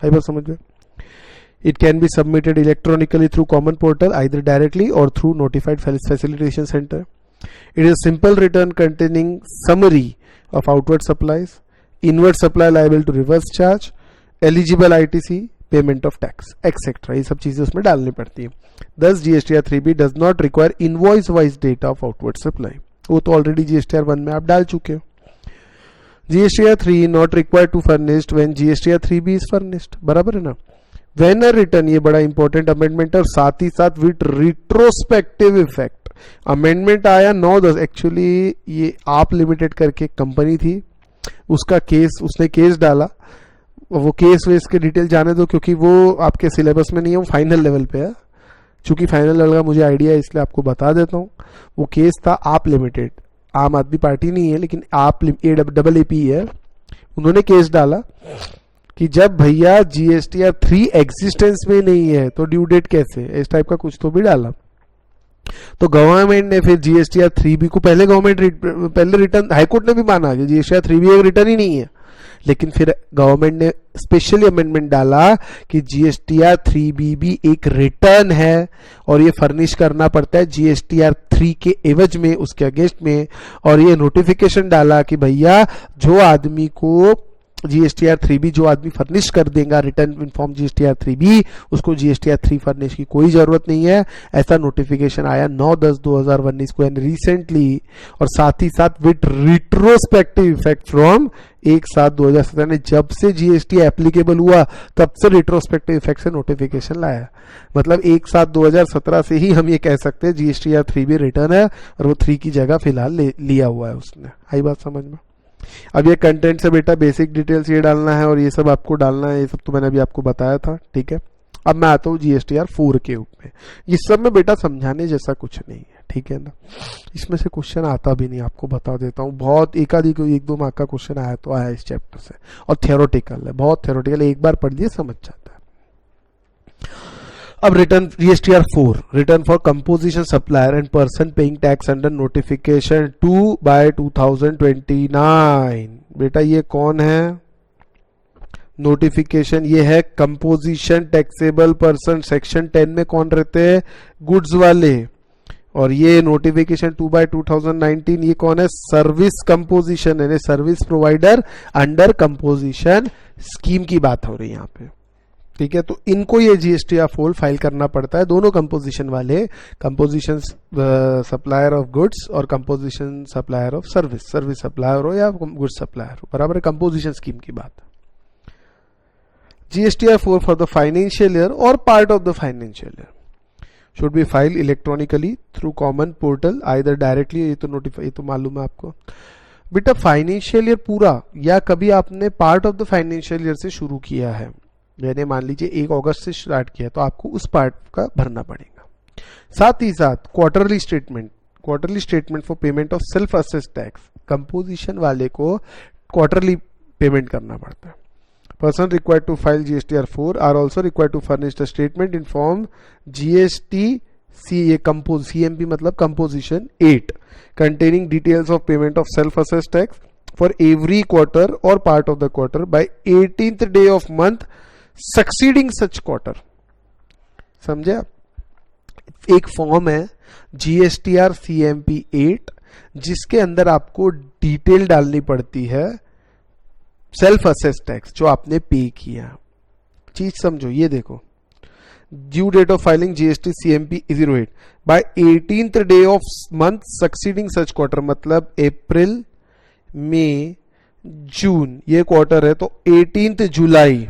आई बात समझ में? It can be submitted electronically through common portal either directly or through notified facilitation center. It is a simple return containing summary of outward supplies, inward supply liable to reverse charge, eligible ITC, payment of tax, etc. ये सब चीजें उसमें डालनी पड़ती है। Thus GSTR 3B does not require invoice wise data of outward supply। वो तो already GSTR 1 में आप डाल चुके हो। GSTR 3 not required to furnished when GSTR 3B is furnished, बराबर है ना। When a return, ये बड़ा इंपॉर्टेंट अमेंडमेंट है, और साथ ही साथ विद रिट्रोस्पेक्टिव इफेक्ट। अमेंडमेंट आया 9/10, एक्चुअली ये आप लिमिटेड करके कंपनी थी, उसका केस, उसने केस डाला, वो केस वेस के डिटेल जाने दो क्योंकि वो आपके सिलेबस में नहीं है, वो फाइनल लेवल पे है। चूंकि फाइनल लेवल का मुझे आइडिया है इसलिए आपको बता देता हूँ। वो केस था आप लिमिटेड, आम आदमी पार्टी नहीं है लेकिन आप AAAP है। उन्होंने केस डाला कि जब भैया जीएसटीआर 3 एग्जिस्टेंस में नहीं है तो ड्यू डेट कैसे, इस टाइप का कुछ तो भी डाला। तो गवर्नमेंट ने फिर जीएसटीआर 3B को पहले रिटर्न, हाईकोर्ट ने भी माना कि जीएसटीआर 3B एक रिटर्न ही नहीं है, लेकिन फिर गवर्नमेंट ने स्पेशली अमेंडमेंट डाला कि जीएसटीआर 3B भी एक रिटर्न है और ये फर्निश करना पड़ता है जीएसटीआर 3 के एवज में, उसके अगेंस्ट में। और ये नोटिफिकेशन डाला कि भैया जो आदमी को जीएसटीआर 3B, जो आदमी फर्निश कर देगा return in form GSTR 3B, उसको जीएसटीआर 3 फर्निश की कोई जरूरत नहीं है। ऐसा नोटिफिकेशन आया 9/10/2019 को, एंड रिसेंटली, और साथ ही साथ विद रिट्रोस्पेक्टिव इफेक्ट फ्रॉम 1/7/2017 ने जब से जीएसटी एप्लीकेबल हुआ तब से रिट्रोस्पेक्टिव इफेक्ट से नोटिफिकेशन लाया। मतलब 1/7/2017 से ही हम ये कह सकते हैं जीएसटीआर 3B रिटर्न है, और वो 3 की जगह फिलहाल लिया हुआ है उसने। आई बात समझ में? अब ये कंटेंट से बेटा बेसिक डिटेल्स ये डालना है और ये सब आपको डालना है, ये सब तो मैंने अभी आपको बताया था। ठीक है, अब मैं आता हूँ जीएसटीआर 4 के ऊपर। इस सब में बेटा समझाने जैसा कुछ नहीं है, ठीक है ना। इसमें से क्वेश्चन आता भी नहीं, आपको बता देता हूँ। बहुत एक 1-2 मार्क का क्वेश्चन आया तो आया इस चैप्टर से, और थ्योरेटिकल है, बहुत थ्योरेटिकल, एक बार पढ़ लिए समझ जाता है। अब return GSTR 4, return for composition supplier and person paying tax under notification 2/2029। बेटा ये कौन है? नोटिफिकेशन ये है कंपोजिशन टैक्सेबल पर्सन, सेक्शन 10 में कौन रहते हैं? गुड्स वाले। और ये नोटिफिकेशन 2/2019 ये कौन है? सर्विस कंपोजिशन, यानी service provider under composition scheme की बात हो रही है यहाँ पे। ठीक है, तो इनको ये जीएसटीआर 4 फाइल करना पड़ता है, दोनों कंपोजिशन वाले, कंपोजिशन सप्लायर ऑफ गुड्स और composition supplier of service, service supplier हो या गुड्स सप्लायर हो, बराबर है, कंपोजिशन स्कीम की बात। GSTR 4 for the financial year और part of the financial year should be filed electronically through common portal either directly, ये तो नोटिफाई, ये तो मालूम है आपको। बेटा फाइनेंशियल ईयर पूरा या कभी आपने part of the financial year से शुरू किया है, यानी मान लीजिए 1 अगस्त से स्टार्ट किया, तो आपको उस पार्ट का भरना पड़ेगा। साथ ही साथ quarterly statement for payment of self assess tax, composition वाले को क्वार्टरली पेमेंट करना पड़ता है। Person required to file GSTR 4 are also required to furnish the statement in form GST CMP मतलब composition 8 containing details of payment of self-assessed tax for every quarter or part of the quarter by 18th day of month succeeding such quarter। समझे आप? एक form है GSTR CMP 8 जिसके अंदर आपको detail डालनी पड़ती है सेल्फ असेस टैक्स जो आपने पे किया। चीज समझो, ये देखो, due date of filing GST CMP 08 by 18th day of month succeeding such quarter, मतलब अप्रैल मई जून ये क्वार्टर है, तो 18th जुलाई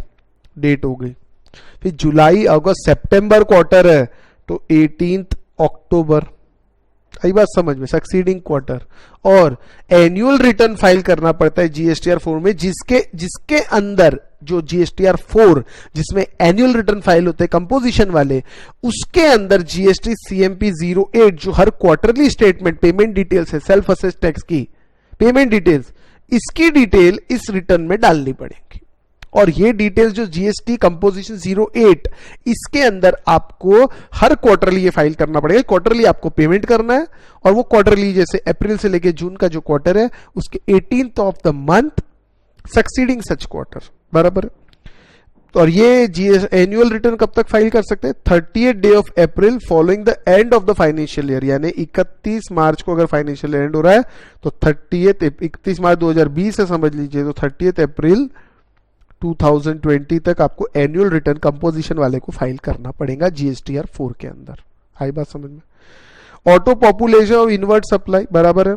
डेट हो गई। फिर जुलाई अगस्त सितंबर क्वार्टर है तो 18th अक्टूबर, आई बात समझ में, सक्सीडिंग क्वार्टर। और एनुअल रिटर्न फाइल करना पड़ता है जीएसटीआर 4 में, जिसके अंदर जो जीएसटीआर 4 जिसमें एनुअल रिटर्न फाइल होते हैं कंपोजिशन वाले, उसके अंदर जीएसटी सीएमपी 08 जो हर क्वार्टरली स्टेटमेंट पेमेंट डिटेल्स है सेल्फ असेस टैक्स की पेमेंट डिटेल्स, इसकी डिटेल इस रिटर्न में डालनी पड़ेगी। और ये डिटेल्स जो जीएसटी कंपोजिशन 08 इसके अंदर आपको हर क्वार्टरली ये फाइल करना पड़ेगा। क्वार्टरली आपको पेमेंट करना है और वो क्वार्टरली जैसे अप्रैल से लेके जून का जो क्वार्टर है उसके 18th of the month succeeding such quarter, बराबर। और ये एनुअल रिटर्न कब तक फाइल कर सकते हैं? 30th day of April following the end of the financial year, यानी 31 मार्च को अगर फाइनेंशियल ईयर एंड हो रहा है तो 31 मार्च 2020 से समझ लीजिए, तो 30th अप्रैल 2020 तक आपको एनुअल रिटर्न कंपोजिशन वाले को फाइल करना पड़ेगा जीएसटीआर 4 के अंदर। आई बात समझ में? Auto population of inward supply, बराबर है,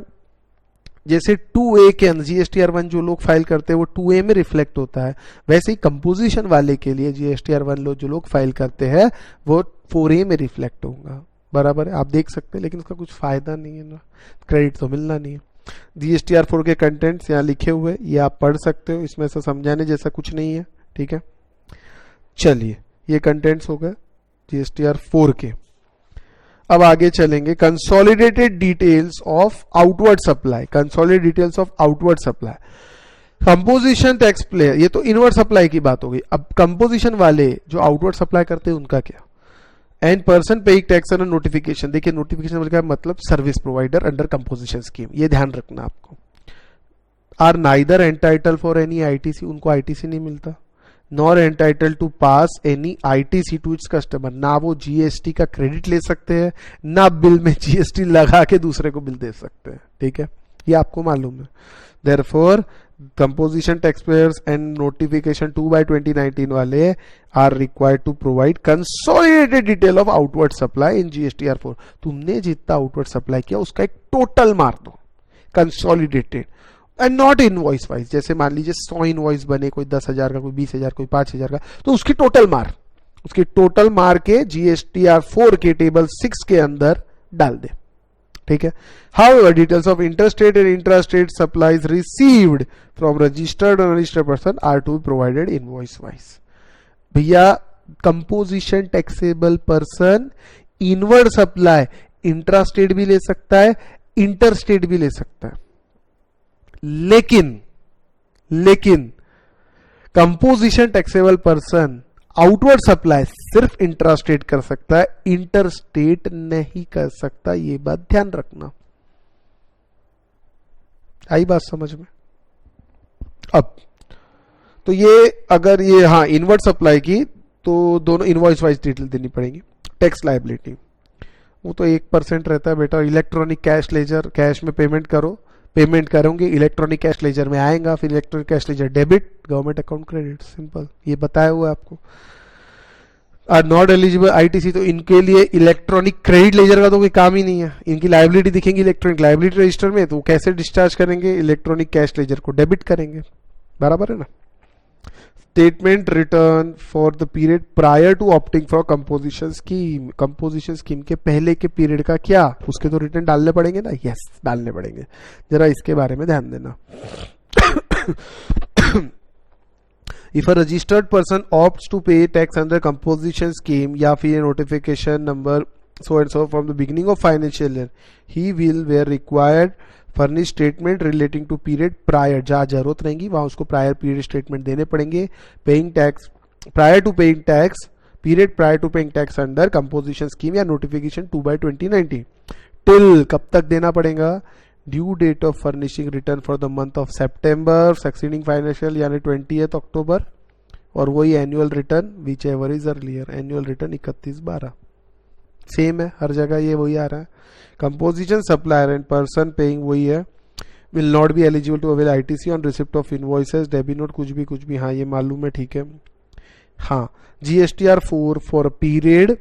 जैसे 2A के अंदर जीएसटीआर 1 जो लोग फाइल करते हैं वो 2A में रिफ्लेक्ट होता है, वैसे ही कंपोजिशन वाले के लिए जीएसटीआर 1 जो लोग फाइल करते हैं वो 4A में रिफ्लेक्ट होगा, बराबर है। आप देख सकते हैं, लेकिन उसका कुछ फायदा नहीं है ना, क्रेडिट तो मिलना नहीं है। जीएसटीआर 4 के कंटेंट्स यहाँ लिखे हुए, ये आप पढ़ सकते हो, इसमें से समझाने जैसा कुछ नहीं है, ठीक है। चलिए, ये कंटेंट्स हो गए जीएसटीआर 4 के। अब आगे चलेंगे, consolidated details of outward supply, consolidated details of outward supply, composition tax player, ये तो इनवर्ड सप्लाई की बात हो गई। अब कंपोजिशन वाले जो आउटवर्ड सप्लाई करते हैं उनका क्या? And person paying tax under notification, देखिए नोटिफिकेशन का मतलब service provider under composition scheme, ये ध्यान रखना आपको। Are neither entitle for any ITC, उनको आईटीसी नहीं मिलता, nor entitle to pass any ITC to its customer, ना वो जीएसटी का क्रेडिट ले सकते हैं, ना बिल में जीएसटी लगा के दूसरे को बिल दे सकते हैं, ठीक है, ये आपको मालूम है। Therefore composition taxpayers and notification 2/2019 वाले are required to provide consolidated detail of outward supply in GSTR 4। तुमने जितना आउटवर्ड सप्लाई किया उसका एक टोटल मार दो, consolidated and not invoice wise. जैसे मान लीजिए 100 इनवॉइस बने, कोई 10,000 का, कोई 20,000, कोई 5,000 का, तो उसकी टोटल मार के जीएसटीआर 4 के टेबल 6 के अंदर डाल दे, ठीक है। However, details of interstate and intrastate supplies received from registered or unregistered person are to be provided invoice wise। भैया composition taxable person inward supply intrastate भी ले सकता है, इंटरस्टेट भी ले सकता है, लेकिन composition taxable person outward supply सिर्फ इंट्रा स्टेट कर सकता है, इंटर स्टेट नहीं कर सकता, ये बात ध्यान रखना। आई बात समझ में? अब तो ये अगर ये हाँ इनवर्ड सप्लाई की तो दोनों इनवॉइस वाइज डिटेल देनी पड़ेगी। टैक्स लायबिलिटी वो तो 1% रहता है बेटा। इलेक्ट्रॉनिक कैश लेजर, कैश में पेमेंट करोगे इलेक्ट्रॉनिक कैश लेजर में आएगा, फिर electronic cash laser debit, government account credit, simple, ये बताया हुआ है आपको। आर नॉट एलिजिबल आईटीसी, तो इनके लिए इलेक्ट्रॉनिक क्रेडिट लेजर का तो कोई काम ही नहीं है। इनकी लायबिलिटी दिखेंगी इलेक्ट्रॉनिक लायबिलिटी रजिस्टर में, तो कैसे डिस्चार्ज करेंगे? इलेक्ट्रॉनिक कैश लेजर को डेबिट करेंगे, बराबर है ना। Statement return for the period prior to opting for composition scheme, composition scheme के पहले के पीरियड का क्या, उसके तो रिटर्न डालने पड़ेंगे ना। यस, डालने पड़ेंगे, जरा इसके बारे में ध्यान देना। If a registered person opts to pay tax under composition scheme या फिर notification number so and so from the beginning of financial year, he will where required furnish statement relating to period prior, जहाँ जरूरत रहेगी वहाँ उसको prior period statement देने पड़ेंगे। Paying tax prior to paying tax, period prior to paying tax under composition scheme या notification 2/2019 till कब तक देना पड़ेगा? Due date of furnishing return for the month of September succeeding financial यानी 20 October, और वही annual return whichever is earlier, annual return 31/12, same है हर जगह, ये वही आ रहा है। Composition supplier and person paying वही है। Will not be eligible to avail ITC on receipt of invoices, debit note, कुछ भी, हाँ ये मालूम है, ठीक है। हाँ, GSTR 4 for period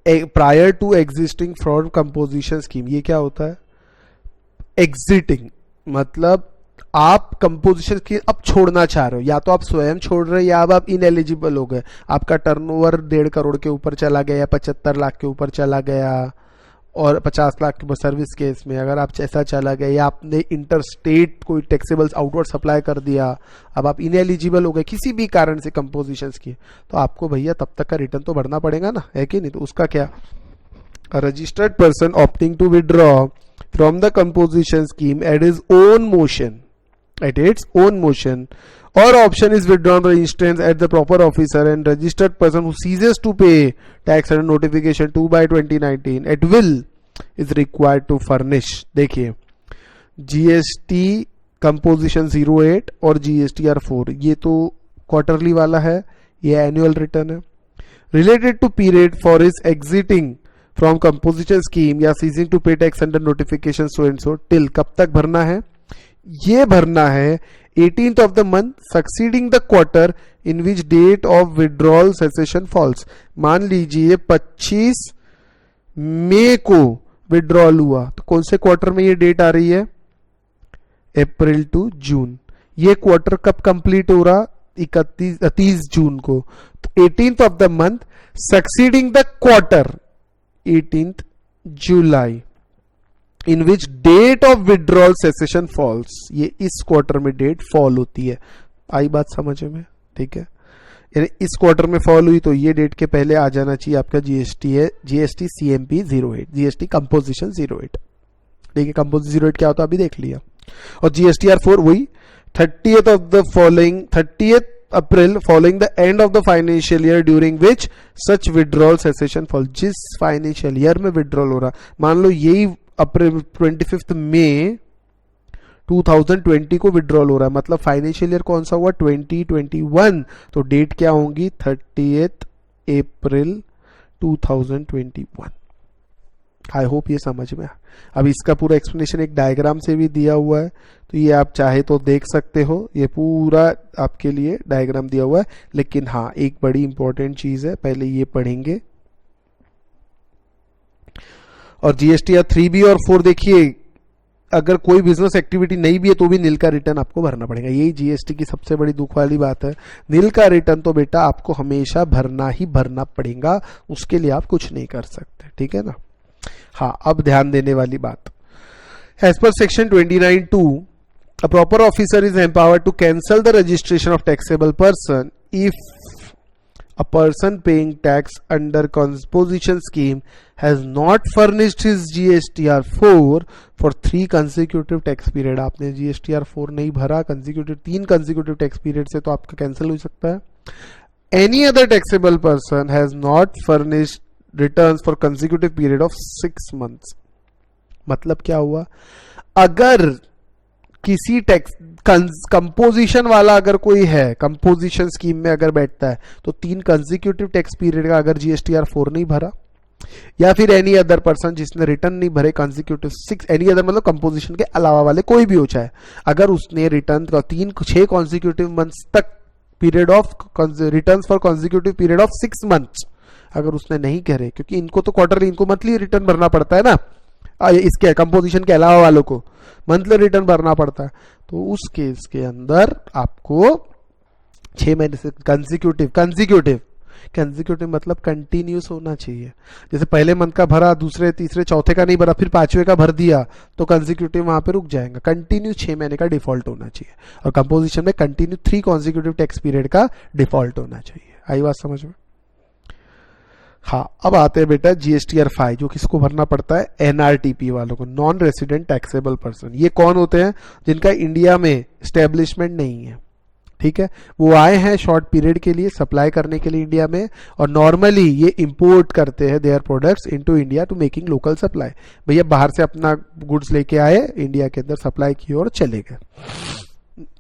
prior to existing fraud composition scheme, ये क्या होता है? एग्जिटिंग मतलब आप कंपोजिशन की अब छोड़ना चाह रहे हो, या तो आप स्वयं छोड़ रहे हो या अब आप इनएलिजिबल हो गए, आपका टर्नओवर 1.5 करोड़ के ऊपर चला गया या 75 लाख के ऊपर चला गया और 50 लाख के सर्विस केस में अगर आप ऐसा चला गया, या आपने इंटर स्टेट कोई टैक्सेबल्स आउटवर्ड सप्लाई कर दिया, अब आप इनएलिजिबल हो गए किसी भी कारण से कंपोजिशन की, तो आपको भैया तब तक का रिटर्न तो भरना पड़ेगा ना, है कि नहीं? तो उसका क्या? Registered person opting to withdraw from the composition scheme at its own motion or option is withdrawn for instance at the proper officer, and registered person who ceases to pay tax under notification 2/2019 at will is required to furnish। देखिए GST composition 08 और GSTR 4 ये तो quarterly वाला है, ये annual return है। related to period for his exiting from composition scheme या ceasing to pay tax under notification so and so till कब तक भरना है? ये भरना है 18th of the month succeeding the quarter in which date of withdrawal cessation falls. मान लीजिए 25 मई को विड्रॉल हुआ, तो कौन से क्वार्टर में ये डेट आ रही है? अप्रैल टू जून। ये क्वार्टर कब कंप्लीट हो रहा? 30 जून को। तो 18th of the month succeeding the quarter 18th July in which date of withdrawal cessation falls, ये इस क्वार्टर में डेट फॉल होती है। आई बात समझ में? ठीक है, यानी इस क्वार्टर में फॉल हुई तो ये डेट के पहले आ जाना चाहिए आपका GST है, GST CMP 08, GST कंपोजिशन 08। देखिए कंपोजिशन 08 क्या होता है अभी देख लिया। और GSTR 4 वही 30th April following the end of the financial year during which such withdrawal cessation fall, जिस फाइनेंशियल ईयर में विड्रॉल हो रहा, मान लो यही अप्रैल 25 मई 2020 को विड्रॉल हो रहा है, मतलब फाइनेंशियल ईयर कौन सा हुआ? 2021, तो डेट क्या होंगी? 30th April 2021। आई होप ये समझ में। अब इसका पूरा एक्सप्लेनेशन एक डायग्राम से भी दिया हुआ है, तो ये आप चाहे तो देख सकते हो, ये पूरा आपके लिए डायग्राम दिया हुआ है। लेकिन हाँ, एक बड़ी इंपॉर्टेंट चीज है, पहले ये पढ़ेंगे। और GSTR 3B और 4 देखिए, अगर कोई बिजनेस एक्टिविटी नहीं भी है तो भी नील का रिटर्न आपको भरना पड़ेगा। यही GST की सबसे बड़ी दुख वाली बात है, नील का रिटर्न तो बेटा आपको हमेशा भरना ही भरना पड़ेगा, उसके लिए आप कुछ नहीं कर सकते, ठीक है ना। हाँ, अब ध्यान देने वाली बात, as per section 29(2) a proper officer is empowered to cancel the registration of taxable person if a person paying tax under composition scheme has not furnished his GSTR 4 for 3 consecutive tax period। आपने GSTR 4 नहीं भरा, 3 consecutive tax period से तो आपका cancel हो सकता है। Any other taxable person has not furnished returns for consecutive period of 6 months। मतलब क्या हुआ, अगर किसी टैक्स कंपोजिशन वाला अगर कोई है, कंपोजिशन स्कीम में अगर बैठता है, तो 3 कंसेक्यूटिव टैक्स पीरियड का अगर जीएसटीआर 4 नहीं भरा, या फिर एनी अदर पर्सन जिसने रिटर्न नहीं भरे कंसेक्यूटिव 6, एनी अदर मतलब कंपोजिशन के अलावा वाले कोई भी हो चाहे, अगर उसने रिटर्न का 6 कॉन्सिक्यूटिव मंथ्स तक period of return for consecutive period of 6 months अगर उसने नहीं करे, क्योंकि इनको तो क्वार्टरली, इनको मंथली रिटर्न भरना पड़ता है ना, इसके कंपोजिशन के अलावा वालों को मंथली रिटर्न भरना पड़ता है, तो उस केस के अंदर आपको 6 महीने से कंसेक्यूटिव मतलब कंटिन्यूस होना चाहिए। जैसे पहले मंथ का भरा, दूसरे तीसरे चौथे का नहीं भरा, फिर 5वें का भर दिया, तो कंसेक्यूटिव वहां पे रुक जाएगा। कंटिन्यू 6 महीने का डिफॉल्ट होना चाहिए, और कंपोजिशन में कंटिन्यू 3 कॉन्सिक्यूटिव टैक्स पीरियड का डिफॉल्ट होना चाहिए। आई बात समझ में? हाँ, अब आते हैं बेटा जीएसटीआर 5, जो किसको भरना पड़ता है, एनआरटीपी वालों को, नॉन रेसिडेंट टैक्सेबल पर्सन। ये कौन होते हैं, जिनका इंडिया में स्टैब्लिशमेंट नहीं है, ठीक है, वो आए हैं शॉर्ट पीरियड के लिए सप्लाई करने के लिए इंडिया में, और नॉर्मली ये इंपोर्ट करते हैं their products into India to making local supply. भैया बाहर से अपना गुड्स लेके आए, इंडिया के अंदर सप्लाई की और चले गए।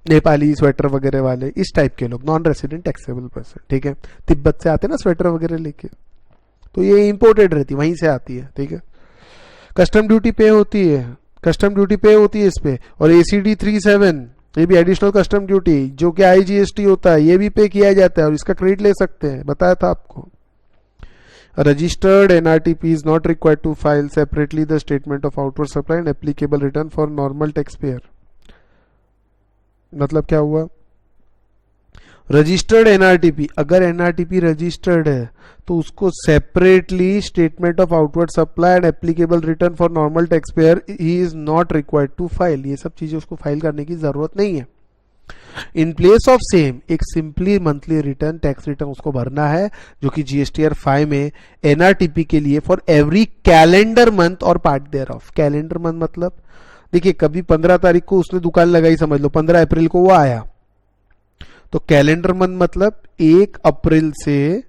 नेपाली स्वेटर वगैरह वाले, इस टाइप के लोग, नॉन रेसिडेंट टैक्सेबल पर्सन, ठीक है। तिब्बत से आते हैं ना स्वेटर वगैरह लेके, तो ये इंपोर्टेड रहती है, वहीं से आती है, ठीक है। कस्टम ड्यूटी पे होती है इस पे, और एसीडी 37 ये भी एडिशनल कस्टम ड्यूटी, जो कि आईजीएसटी होता है, ये भी पे किया जाता है, और इसका क्रेडिट ले सकते हैं, बताया था आपको। Registered NRTP is not required to file separately the statement of outward supply and applicable return for normal tax payer. मतलब क्या हुआ, रजिस्टर्ड एनआरटीपी, अगर एनआरटीपी रजिस्टर्ड है तो उसको separately statement of outward supply and applicable return for normal tax payer ही is not required to file, ये सब चीजें उसको फाइल करने की जरूरत नहीं है। इन प्लेस ऑफ सेम एक simply monthly return, tax return उसको भरना है, जो कि जीएसटीआर 5 में एनआरटीपी के लिए फॉर एवरी कैलेंडर मंथ और part thereof. Calendar month मतलब देखिए, कभी 15 तारीख को उसने दुकान लगाई, समझ लो 15 अप्रैल को वो आया, तो कैलेंडर मंथ मतलब 1 अप्रैल से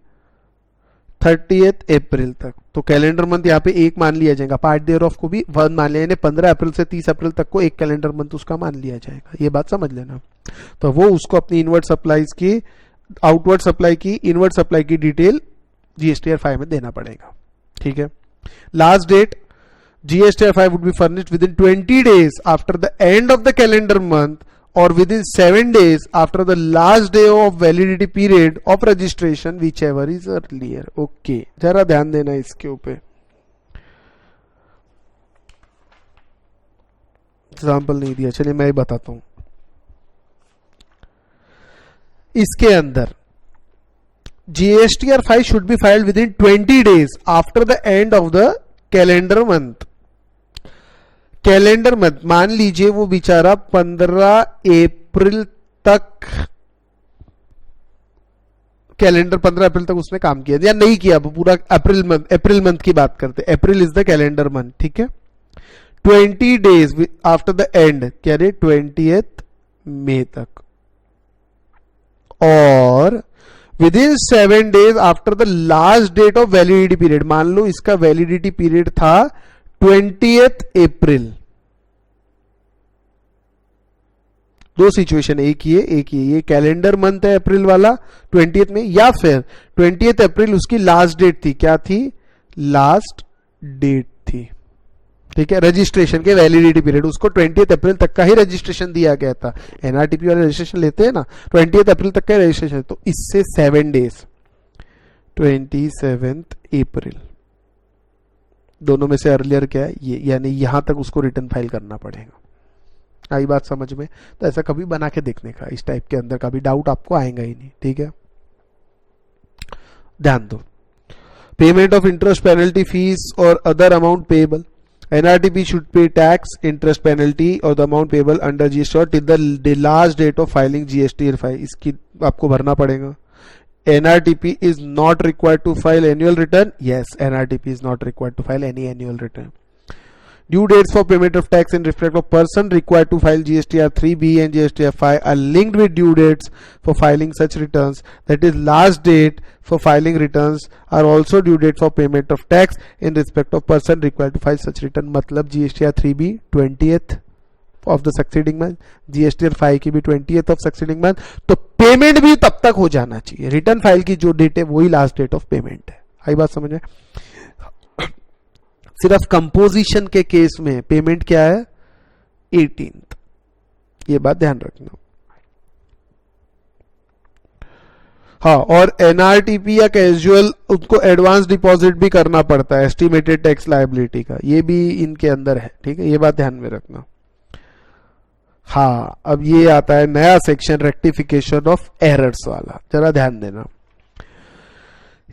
30 अप्रैल तक, तो कैलेंडर मंथ यहाँ पे 1 मान लिया जाएगा, पार्ट देयर ऑफ को भी 1 मान लिया, यानी 15 अप्रैल से 30 अप्रैल तक को एक कैलेंडर मंथ उसका मान लिया जाएगा। ये बात समझ लेना। तो वो उसको अपनी इनवर्ड सप्लाईज की, आउटवर्ड सप्लाई की, इनवर्ड सप्लाई की डिटेल जीएसटीआर 5 में देना पड़ेगा, ठीक है। Last date GSTR 5 would be furnished within 20 days after the end of the calendar month or within 7 days after the last day of validity period of registration, whichever is earlier. Okay, जरा ध्यान देना इसके ऊपर। Example नहीं दिया, चलिए मैं ही बताता हूं। इसके अंदर GSTR 5 should be filed within 20 days after the end of the calendar month. Calendar month, मान लीजिए वो बेचारा 15 अप्रैल तक, कैलेंडर 15 अप्रैल तक उसने काम किया या नहीं किया, पूरा अप्रैल मंथ की बात करते, April is the calendar month, ठीक है। 20 days आफ्टर द एंड, क्या रे 20 मई तक, और within 7 days after the last date of validity period. मान लो इसका वैलिडिटी पीरियड था 20 अप्रैल। दो सिचुएशन, एक ये कैलेंडर मंथ है अप्रैल वाला 20 में, या फिर 20 अप्रैल उसकी लास्ट डेट थी, क्या थी, लास्ट डेट थी, ठीक है। रजिस्ट्रेशन के वैलिडिटी पीरियड, उसको 20 अप्रैल तक का ही रजिस्ट्रेशन दिया गया था। एनआरटीपी वाले रजिस्ट्रेशन लेते हैं ना, 20 अप्रैल तक का रजिस्ट्रेशन, तो इससे 7 days 27 अप्रैल, दोनों में से अर्लियर क्या है ये, यानी यहां तक उसको रिटर्न फाइल करना पड़ेगा। आई बात समझ में? तो ऐसा कभी बना के देखने का, इस टाइप के अंदर कभी डाउट आपको आएगा ही नहीं, ठीक है। ध्यान दो, payment of interest, penalty, fees और other amount payable. NRTP should pay tax, interest, penalty और the amount payable under GST till the last date of filing GSTR 5, इसकी आपको भरना पड़ेगा। NRTP is not required to file annual return. Yes, NRTP is not required to file any annual return. Due dates for payment of tax in respect of person required to file GSTR 3B and GSTR 5 are linked with due dates for filing such returns. That is, last date for filing returns are also due date for payment of tax in respect of person required to file such return. मतलब GSTR 3B 20th of the succeeding month, GSTR 5 की भी 20th of succeeding month. तो payment भी तब तक हो जाना चाहिए. रिटर्न फाइल की जो डेट है वही लास्ट डेट ऑफ पेमेंट है. आई बात समझ में? सिर्फ कंपोजिशन के केस में पेमेंट क्या है? 18th. ये बात ध्यान रखना. हाँ, और एनआरटीपी या कैजुअल उनको एडवांस डिपॉजिट भी करना पड़ता है एस्टिमेटेड टैक्स लायबिलिटी का. ये भी इनके अंदर है. ठीक है, ये बात ध्यान में रखना. हाँ, अब ये आता है नया सेक्शन रेक्टिफिकेशन ऑफ एरर्स वाला. जरा ध्यान देना.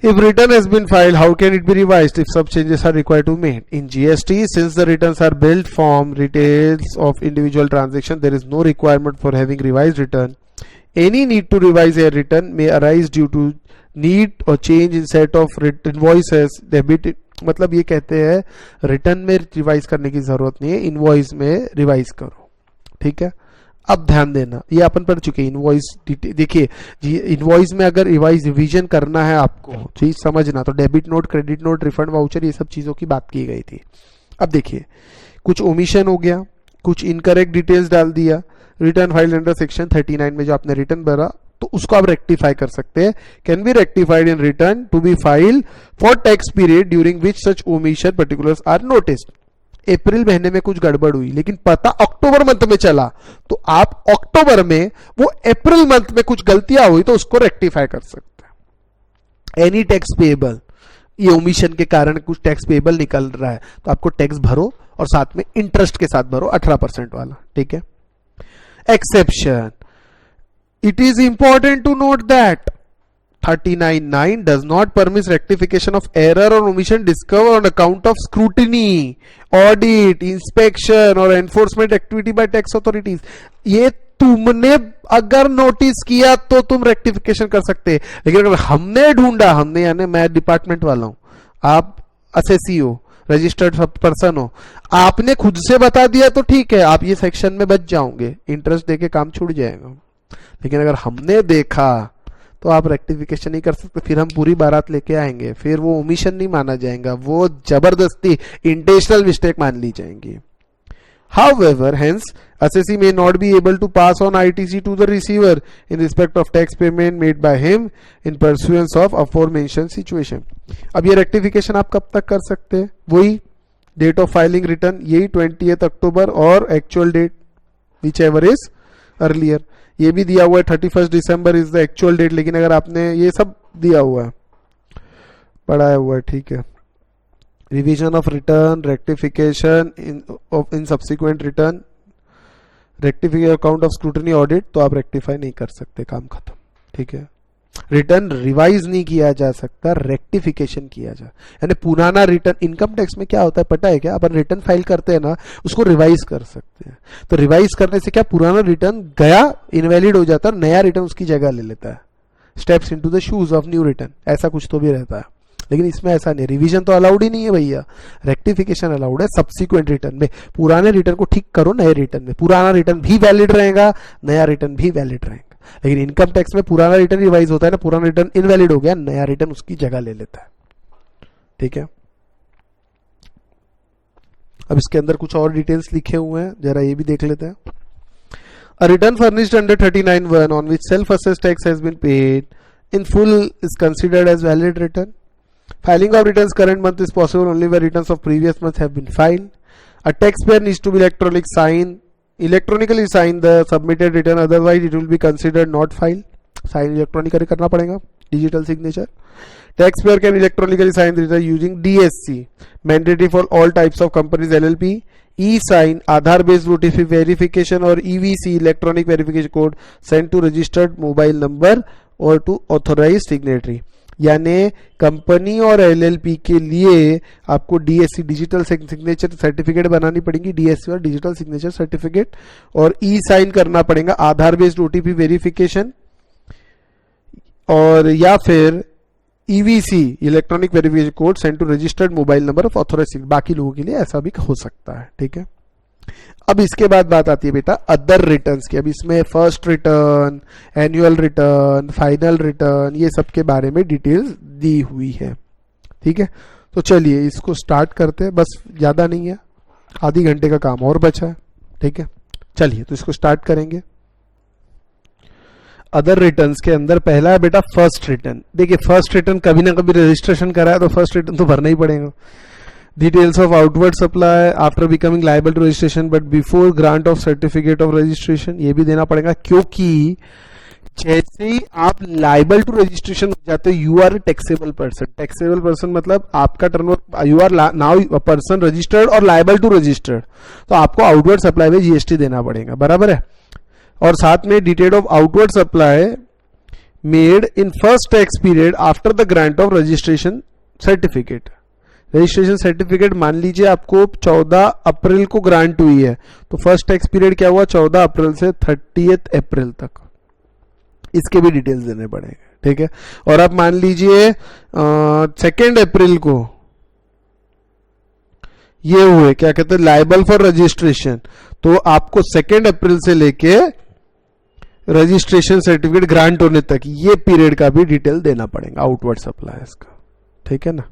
If return has been filed, how can it be revised if some changes are required to be made? In GST, since the returns are built from details of individual transaction, there is no requirement for having revised return. Any need to revise a return may arise due to need or change in set of invoices, debit. मतलब ये कहते हैं return में revise करने की जरूरत नहीं है, इनवॉइस में रिवाइज करो. ठीक है, अब ध्यान देना, ये अपन पढ़ चुके. इनवॉइस देखिए, इनवॉइस में अगर रिवीजन करना है आपको, चीज समझना, तो debit note, credit note, refund voucher, ये सब चीजों की बात की गई थी. अब देखिए, कुछ ओमिशन हो गया, कुछ इनकरेक्ट डिटेल्स डाल दिया. रिटर्न फाइल अंडर सेक्शन 39 में जो आपने रिटर्न भरा, तो उसको आप रेक्टिफाई कर सकते हैं. Can be rectified in return to be file for tax period during which such omission particulars are noticed. अप्रैल महीने में कुछ गड़बड़ हुई लेकिन पता अक्टूबर मंथ में चला, तो आप अक्टूबर में वो अप्रैल मंथ में कुछ गलतियां हुई तो उसको रेक्टिफाई कर सकते हैं. एनी टैक्स पेएबल, ये ओमिशन के कारण कुछ टैक्स पेएबल निकल रहा है, तो आपको टैक्स भरो और साथ में इंटरेस्ट के साथ भरो 18% वाला. ठीक है. Exception, it is important to note that 39(9) does not permit rectification of error or omission discovered on account of scrutiny, audit, inspection or enforcement activity by tax authorities. ये तुमने अगर नोटिस किया तो तुम रेक्टिफिकेशन कर सकते हैं, लेकिन अगर हमने ढूंढा, हमने यानी मैं डिपार्टमेंट वाला हूं, आप असेसी हो, रजिस्टर्ड पर्सन हो, आपने खुद से बता दिया तो ठीक है, आप ये सेक्शन में बच जाओगे, इंटरेस्ट देके काम छूट जाएगा. लेकिन अगर हमने देखा तो आप रेक्टिफिकेशन नहीं कर सकते. फिर हम पूरी बारात लेके आएंगे, फिर वो ओमिशन नहीं माना जाएगा, वो जबरदस्ती इंटेंशनल मिस्टेक मान ली जाएंगी. However, hence, assessee may not be able to pass on ITC to the receiver in respect of tax payment made by him in pursuance of aforementioned situation. अब ये रेक्टिफिकेशन आप कब तक कर सकते हैं? वही डेट ऑफ फाइलिंग रिटर्न, यही 20th अक्टूबर, और actual date whichever is earlier. ये भी दिया हुआ है 31 December is the actual date, लेकिन अगर आपने ये सब दिया हुआ है, पढ़ाया हुआ है. ठीक है. Revision of return, rectification in subsequent return, rectification account of scrutiny audit, तो आप रेक्टिफाई नहीं कर सकते, काम खत्म. ठीक है. रिटर्न रिवाइज नहीं किया जा सकता, रेक्टिफिकेशन किया जा, यानी पुराना रिटर्न. इनकम टैक्स में क्या होता है पता है क्या? अपन रिटर्न फाइल करते हैं ना, उसको रिवाइज कर सकते हैं. तो रिवाइज करने से क्या, पुराना रिटर्न गया, इनवैलिड हो जाता है, नया रिटर्न उसकी जगह ले लेता है. Steps into the shoes of new return, ऐसा कुछ तो भी रहता है. लेकिन इसमें ऐसा नहीं, रिवीजन तो अलाउड ही नहीं है भैया, रेक्टिफिकेशन अलाउड है. सब्सिक्वेंट रिटर्न में पुराने रिटर्न को ठीक करो नए रिटर्न में, पुराना रिटर्न भी वैलिड रहेगा, नया रिटर्न भी वैलिड रहेगा. लेकिन इनकम टैक्स में पुराना रिटर्न रिवाइज होता है ना, पुराना रिटर्न इनवैलिड हो गया, नया रिटर्न उसकी जगह ले लेता है. ठीक है. अब इसके अंदर कुछ और डिटेल्स लिखे हुए हैं, जरा ये भी देख लेते हैं. A return furnished under 39(1) on which self-assessed tax has been paid in full is considered as valid return. Filing of returns current month is possible only where returns of previous month have been filed. A taxpayer needs to be electronically sign the submitted return, otherwise it will be considered not filed. Sign electronically करना पड़ेगा, digital signature. Taxpayer can electronically sign the return using DSC, mandatory for all types of companies LLP. E-sign, Aadhaar based OTP verification, or EVC, electronic verification code sent to registered mobile number or to authorized signatory. यानी company और LLP के लिए आपको DSC, digital signature certificate बनानी पड़ेगी, DSC और digital signature certificate, और ई sign करना पड़ेगा, आधार बेस्ड ओटीपी वेरिफिकेशन, और या फिर EVC electronic verification code send to registered mobile number of authorised, बाकी लोगों के लिए ऐसा भी हो सकता है, ठीक है। अब इसके बाद बात आती है बेटा अदर रिटर्न्स की। अब इसमें first return, annual return, final return, ये सब के बारे में डिटेल्स दी हुई है, ठीक है। तो चलिए इसको स्टार्ट करते हैं, बस ज्यादा नहीं है, आधी घंटे का काम और बचा है, ठीक है। चलिए तो इसको स्टार्ट करेंगे। अदर रिटर्न्स के अंदर पहला है बेटा फर्स्ट रिटर्न। देखिए फर्स्ट रिटर्न कभी ना कभी रजिस्ट्रेशन करा है तो फर्स्ट रिटर्न तो भरना ही पड़ेगा। Details of outward supply after becoming liable to registration but before grant of certificate of registration, ये भी देना पड़ेगा, क्योंकि जैसे ही आप लायबल टू रजिस्ट्रेशन हो जाते हो you are taxable person. Taxable person मतलब आपका turnover, you are now a person registered और लायबल टू रजिस्टर्ड, तो आपको आउटवर्ड सप्लाई में जीएसटी देना पड़ेगा, बराबर है। और साथ में detail of outward supply made in first tax period after the grant of registration certificate. Registration certificate मान लीजिए आपको 14 अप्रैल को ग्रांट हुई है, तो फर्स्ट टैक्स पीरियड क्या हुआ 14 अप्रैल से 30 अप्रैल तक, इसके भी डिटेल्स देने पड़ेंगे, ठीक है। और अब मान लीजिए 2 अप्रैल को ये हुए क्या कहते हैं लायबल फॉर रजिस्ट्रेशन, तो आपको 2 अप्रैल से लेके रजिस्ट्रेशन सर्टिफिकेट ग्रांट होने तक ये पीरियड का भी डिटेल देना पड़ेगा आउटवर्ड सप्लायर्स का, ठीक है ना।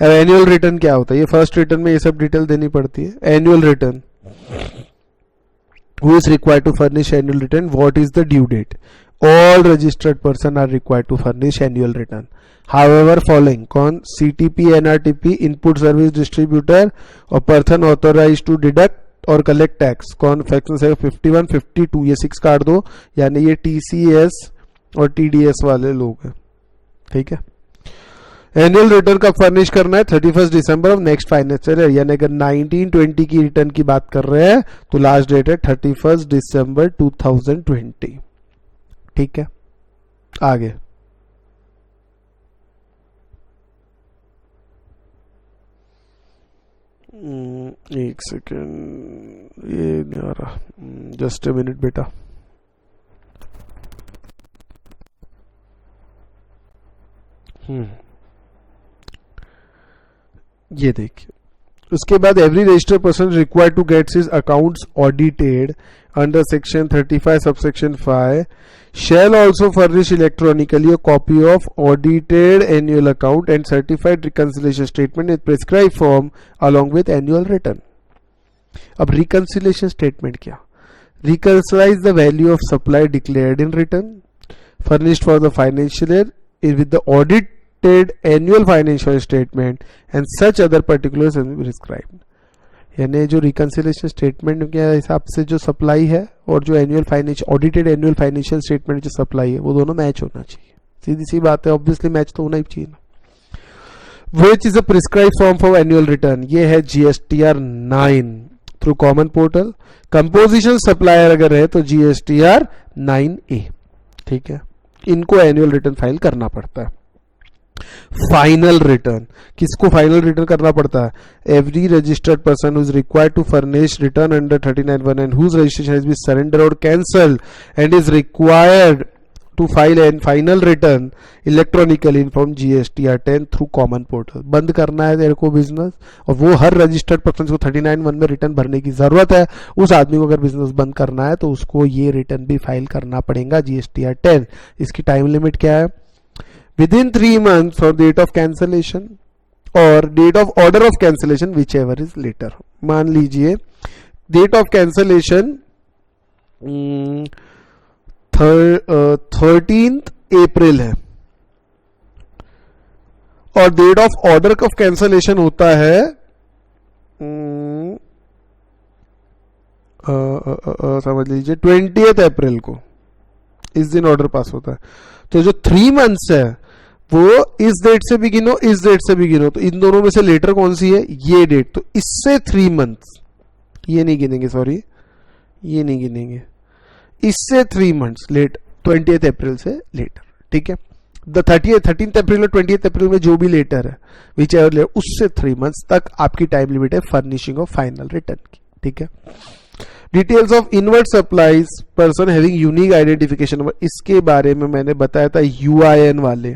एनुअल रिटर्न क्या होता है, ये फर्स्ट रिटर्न में ये सब डिटेल देनी पड़ती है। Annual return, who is required to furnish annual return, what is the due date, all registered person are required to furnish annual return, however following कौन, CTP, NRTP, input service distributor और person authorized to deduct और collect tax, कौन, section 51, 52, ये 6 काट दो, यानी ये TCS और TDS वाले लोग हैं, ठीक है। एनुअल रिटर्न का फर्निश करना है 31 December of next financial year, यानी अगर 1920 की रिटर्न की बात कर रहे हैं तो लास्ट डेट है 31 दिसंबर 2020, ठीक है। आगे एक सेकेंड, ये नहीं आ रहा, जस्ट अ मिनट बेटा। ये देखिए उसके बाद every registered person required to get his accounts audited under section 35 subsection 5 shall also furnish electronically a copy of audited annual account and certified reconciliation statement in prescribed form along with annual return. अब reconciliation statement क्या, reconcile the value of supply declared in return furnished for the financial year with the audited annual financial statement and such other particulars as prescribed. यानी जो reconciliation statement के हिसाब से जो supply है और जो annual financial audited annual financial statement जो सप्लाई है वो दोनों मैच होना चाहिए, सीधी सी बात है, ऑब्वियसली मैच तो होना ही चाहिए ना। Which is a prescribe form for annual return, ये है GSTR 9 through common portal. Composition supplier अगर है तो GSTR 9A, ठीक है। इनको एनुअल रिटर्न फाइल करना पड़ता है। फाइनल रिटर्न, किसको फाइनल रिटर्न करना पड़ता है, every registered person who is required to furnish return under 39(1) and whose registration has been surrender और cancel and is required to file and final return electronically in form GSTR 10 through common portal. बंद करना है तेरे को business और वो हर registered person को 39(1) में रिटर्न भरने की जरूरत है, उस आदमी को अगर बिजनेस बंद करना है तो उसको ये रिटर्न भी फाइल करना पड़ेगा GSTR 10। इसकी टाइम लिमिट क्या है, within 3 months from date of cancellation or date of order of cancellation whichever is later। मान लीजिए date of cancellation 13th April है और date of order of cancellation होता है समझ लीजिए 20th अप्रैल को, इस दिन ऑर्डर पास होता है। तो जो 3 months है वो इस डेट से भी गिनो, इस डेट से भी गिनो, तो इन दोनों में से लेटर कौन सी है, ये डेट, तो इससे 3 months, ये नहीं गिनेंगे, सॉरी ये नहीं गिनेंगे, इससे 3 months लेट 20th अप्रैल से लेटर, ठीक है। द 13th अप्रैल और 20th अप्रैल में जो भी लेटर है विच एवर लेटर, उससे 3 months तक आपकी टाइम लिमिट है फर्निशिंग ऑफ फाइनल रिटर्न की, ठीक है। Details of invert supplies person having unique identification number, इसके बारे में मैंने बताया था यूआईएन वाले,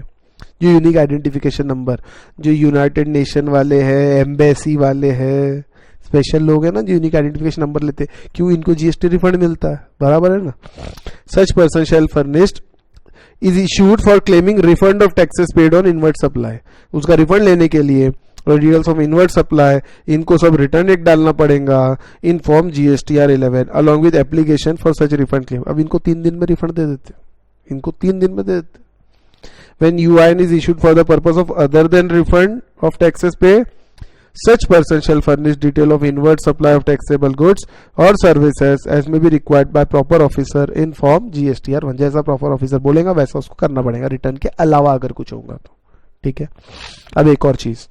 जो यूनिक आइडेंटिफिकेशन नंबर, जो यूनाइटेड नेशन वाले हैं, एम्बेसी वाले हैं, स्पेशल लोग हैं ना जो यूनिक आइडेंटिफिकेशन नंबर लेते, क्यों इनको जीएसटी रिफंड मिलता है, बराबर है ना। Such person shall furnished is issued for claiming refund of taxes paid on inward supply, उसका रिफंड लेने के लिए डिटेल्स ऑफ इनवर्ट सप्लाई इनको सब रिटर्न एक डालना पड़ेगा in form GSTR 11 along with application for such refund claim. अब इनको 3 दिन में रिफंड दे देते, इनको 3 दिन में दे देते। When UIN is issued for the purpose of other than refund of taxes pay, such person shall furnish detail of inward supply of taxable goods or services as may be required by proper officer in form GSTR 1। जैसा proper officer बोलेगा वैसा उसको करना पड़ेगा return के अलावा अगर कुछ होगा तो, ठीक है। अब एक और चीज,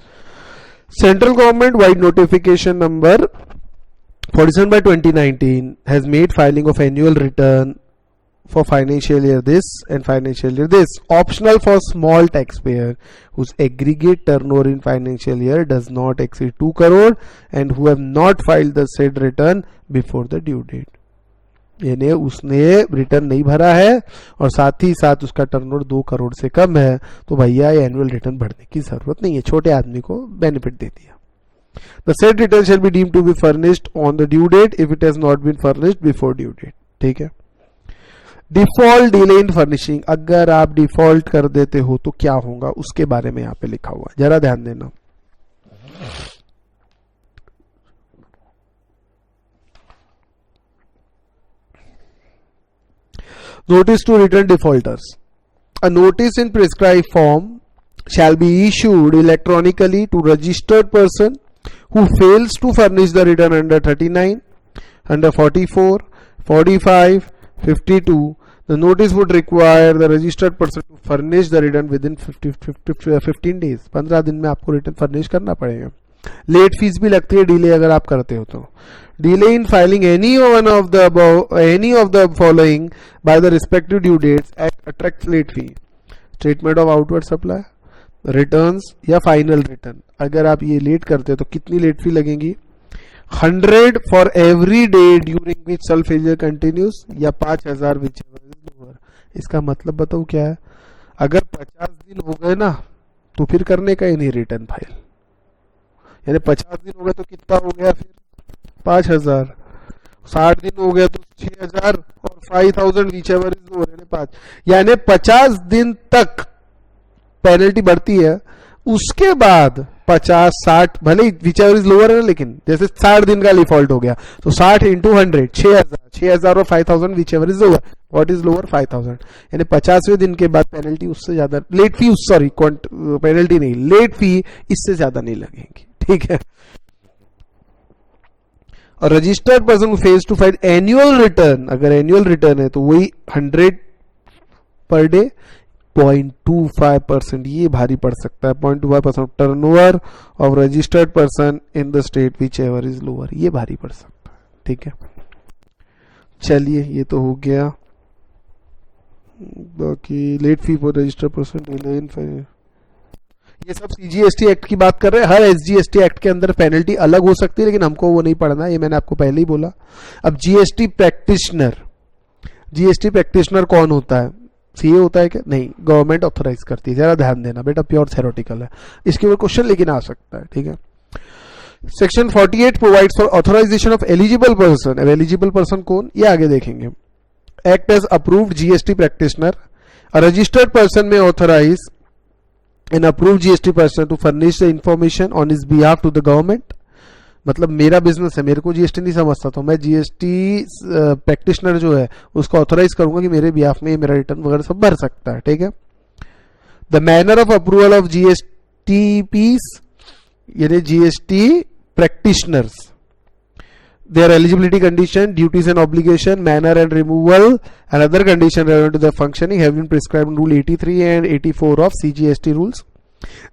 central government wide notification number 47/2019 has made filing of annual return for financial year this and financial year this optional for small taxpayer whose aggregate turnover in financial year does not exceed 2 crore and who have not filed the said return before the due date। यानी उसने return नहीं भरा है और साथ ही साथ उसका turnover 2 crore से कम है, तो भैया ये एनुअल रिटर्न भरने की जरूरत नहीं है, छोटे आदमी को बेनिफिट दे दिया। The said return shall be deemed to be furnished on the due date if it has not been furnished before due date, ठीक है। डिफॉल्ट डिले इन फर्निशिंग, अगर आप डिफॉल्ट कर देते हो तो क्या होगा उसके बारे में यहां पे लिखा हुआ है, जरा ध्यान देना। Notice to return defaulters, a notice in prescribe form shall be issued electronically to registered person who fails to furnish the return under 39, under 44, 45, 52. The notice would require the registered person to furnish the return within 15 days। 15 दिन में आपको return furnish करना पड़ेगा। Late fees भी लगती है delay अगर आप करते हो तो। Delay in filing any of the following by the respective due dates attract late fee. Statement of outward supply, returns या फाइनल रिटर्न, अगर आप ये लेट करते हो तो कितनी लेट फी लगेगी? 100 for every day during which self failure continuous, या 5000 विच एवर। इसका मतलब बताओ क्या है, अगर 50 दिन हो गए ना तो फिर करने का ही नहीं रिटर्न फाइल, यानी 50 दिन हो गए तो कितना हो गया फिर 5000, 60 दिन हो गया तो 6000 और 5000 विच एवर इज लोअर 5, यानी 50 दिन तक पेनल्टी बढ़ती है। उसके बाद 50-60 भले विच एवर इज लोअर है, लेकिन जैसे 60 दिन का डिफॉल्ट हो गया तो 60 इंटू 100 6000 और 5000 which ever is lower, what is lower 5000, यानी 50वें दिन के बाद पेनल्टी उससे ज्यादा, लेट फी सॉरी पेनल्टी नहीं, लेट फी इससे ज्यादा नहीं लगेगी, ठीक है। और registered person phase two file annual return, अगर एनुअल रिटर्न है तो वही 100 पर डे 0.25%, ये भारी पड़ सकता है। 0.25% turnover of registered person in the state which ever is lower, ये भारी पड़ सकता है, ठीक है। चलिए ये तो हो गया, बाकी late fee for registered person, ये सब CGST एक्ट की बात कर रहे हैं। हर SGST एक्ट के अंदर पेनल्टी अलग हो सकती है, लेकिन हमको वो नहीं पढ़ना, ये मैंने आपको पहले ही बोला। अब GST प्रैक्टिशनर कौन होता है? सीए होता है क्या? नहीं, गवर्नमेंट ऑथराइज करती है। जरा ध्यान देना बेटा, प्योर थ्योरेटिकल है, इसके ऊपर क्वेश्चन लेकिन आ सकता है, ठीक है। Section 48 provides for authorisation of eligible person. अब एलिजिबल पर्सन कौन, ये आगे देखेंगे। Act as approved GST practitioner, a registered person में authorise an approved GST person to furnish the information on his behalf to the government। मतलब मेरा business है, मेरे को GST नहीं समझता तो मैं GST प्रैक्टिशनर जो है उसको ऑथराइज करूंगा कि मेरे बिहाफ में मेरा रिटर्न वगैरह सब भर सकता है, ठीक है। The manner of approval of GSTPs, यानी GST practitioners, their eligibility condition, duties and obligation, manner and removal and other conditions relevant to their functioning have been prescribed in Rule 83 and 84 of CGST rules।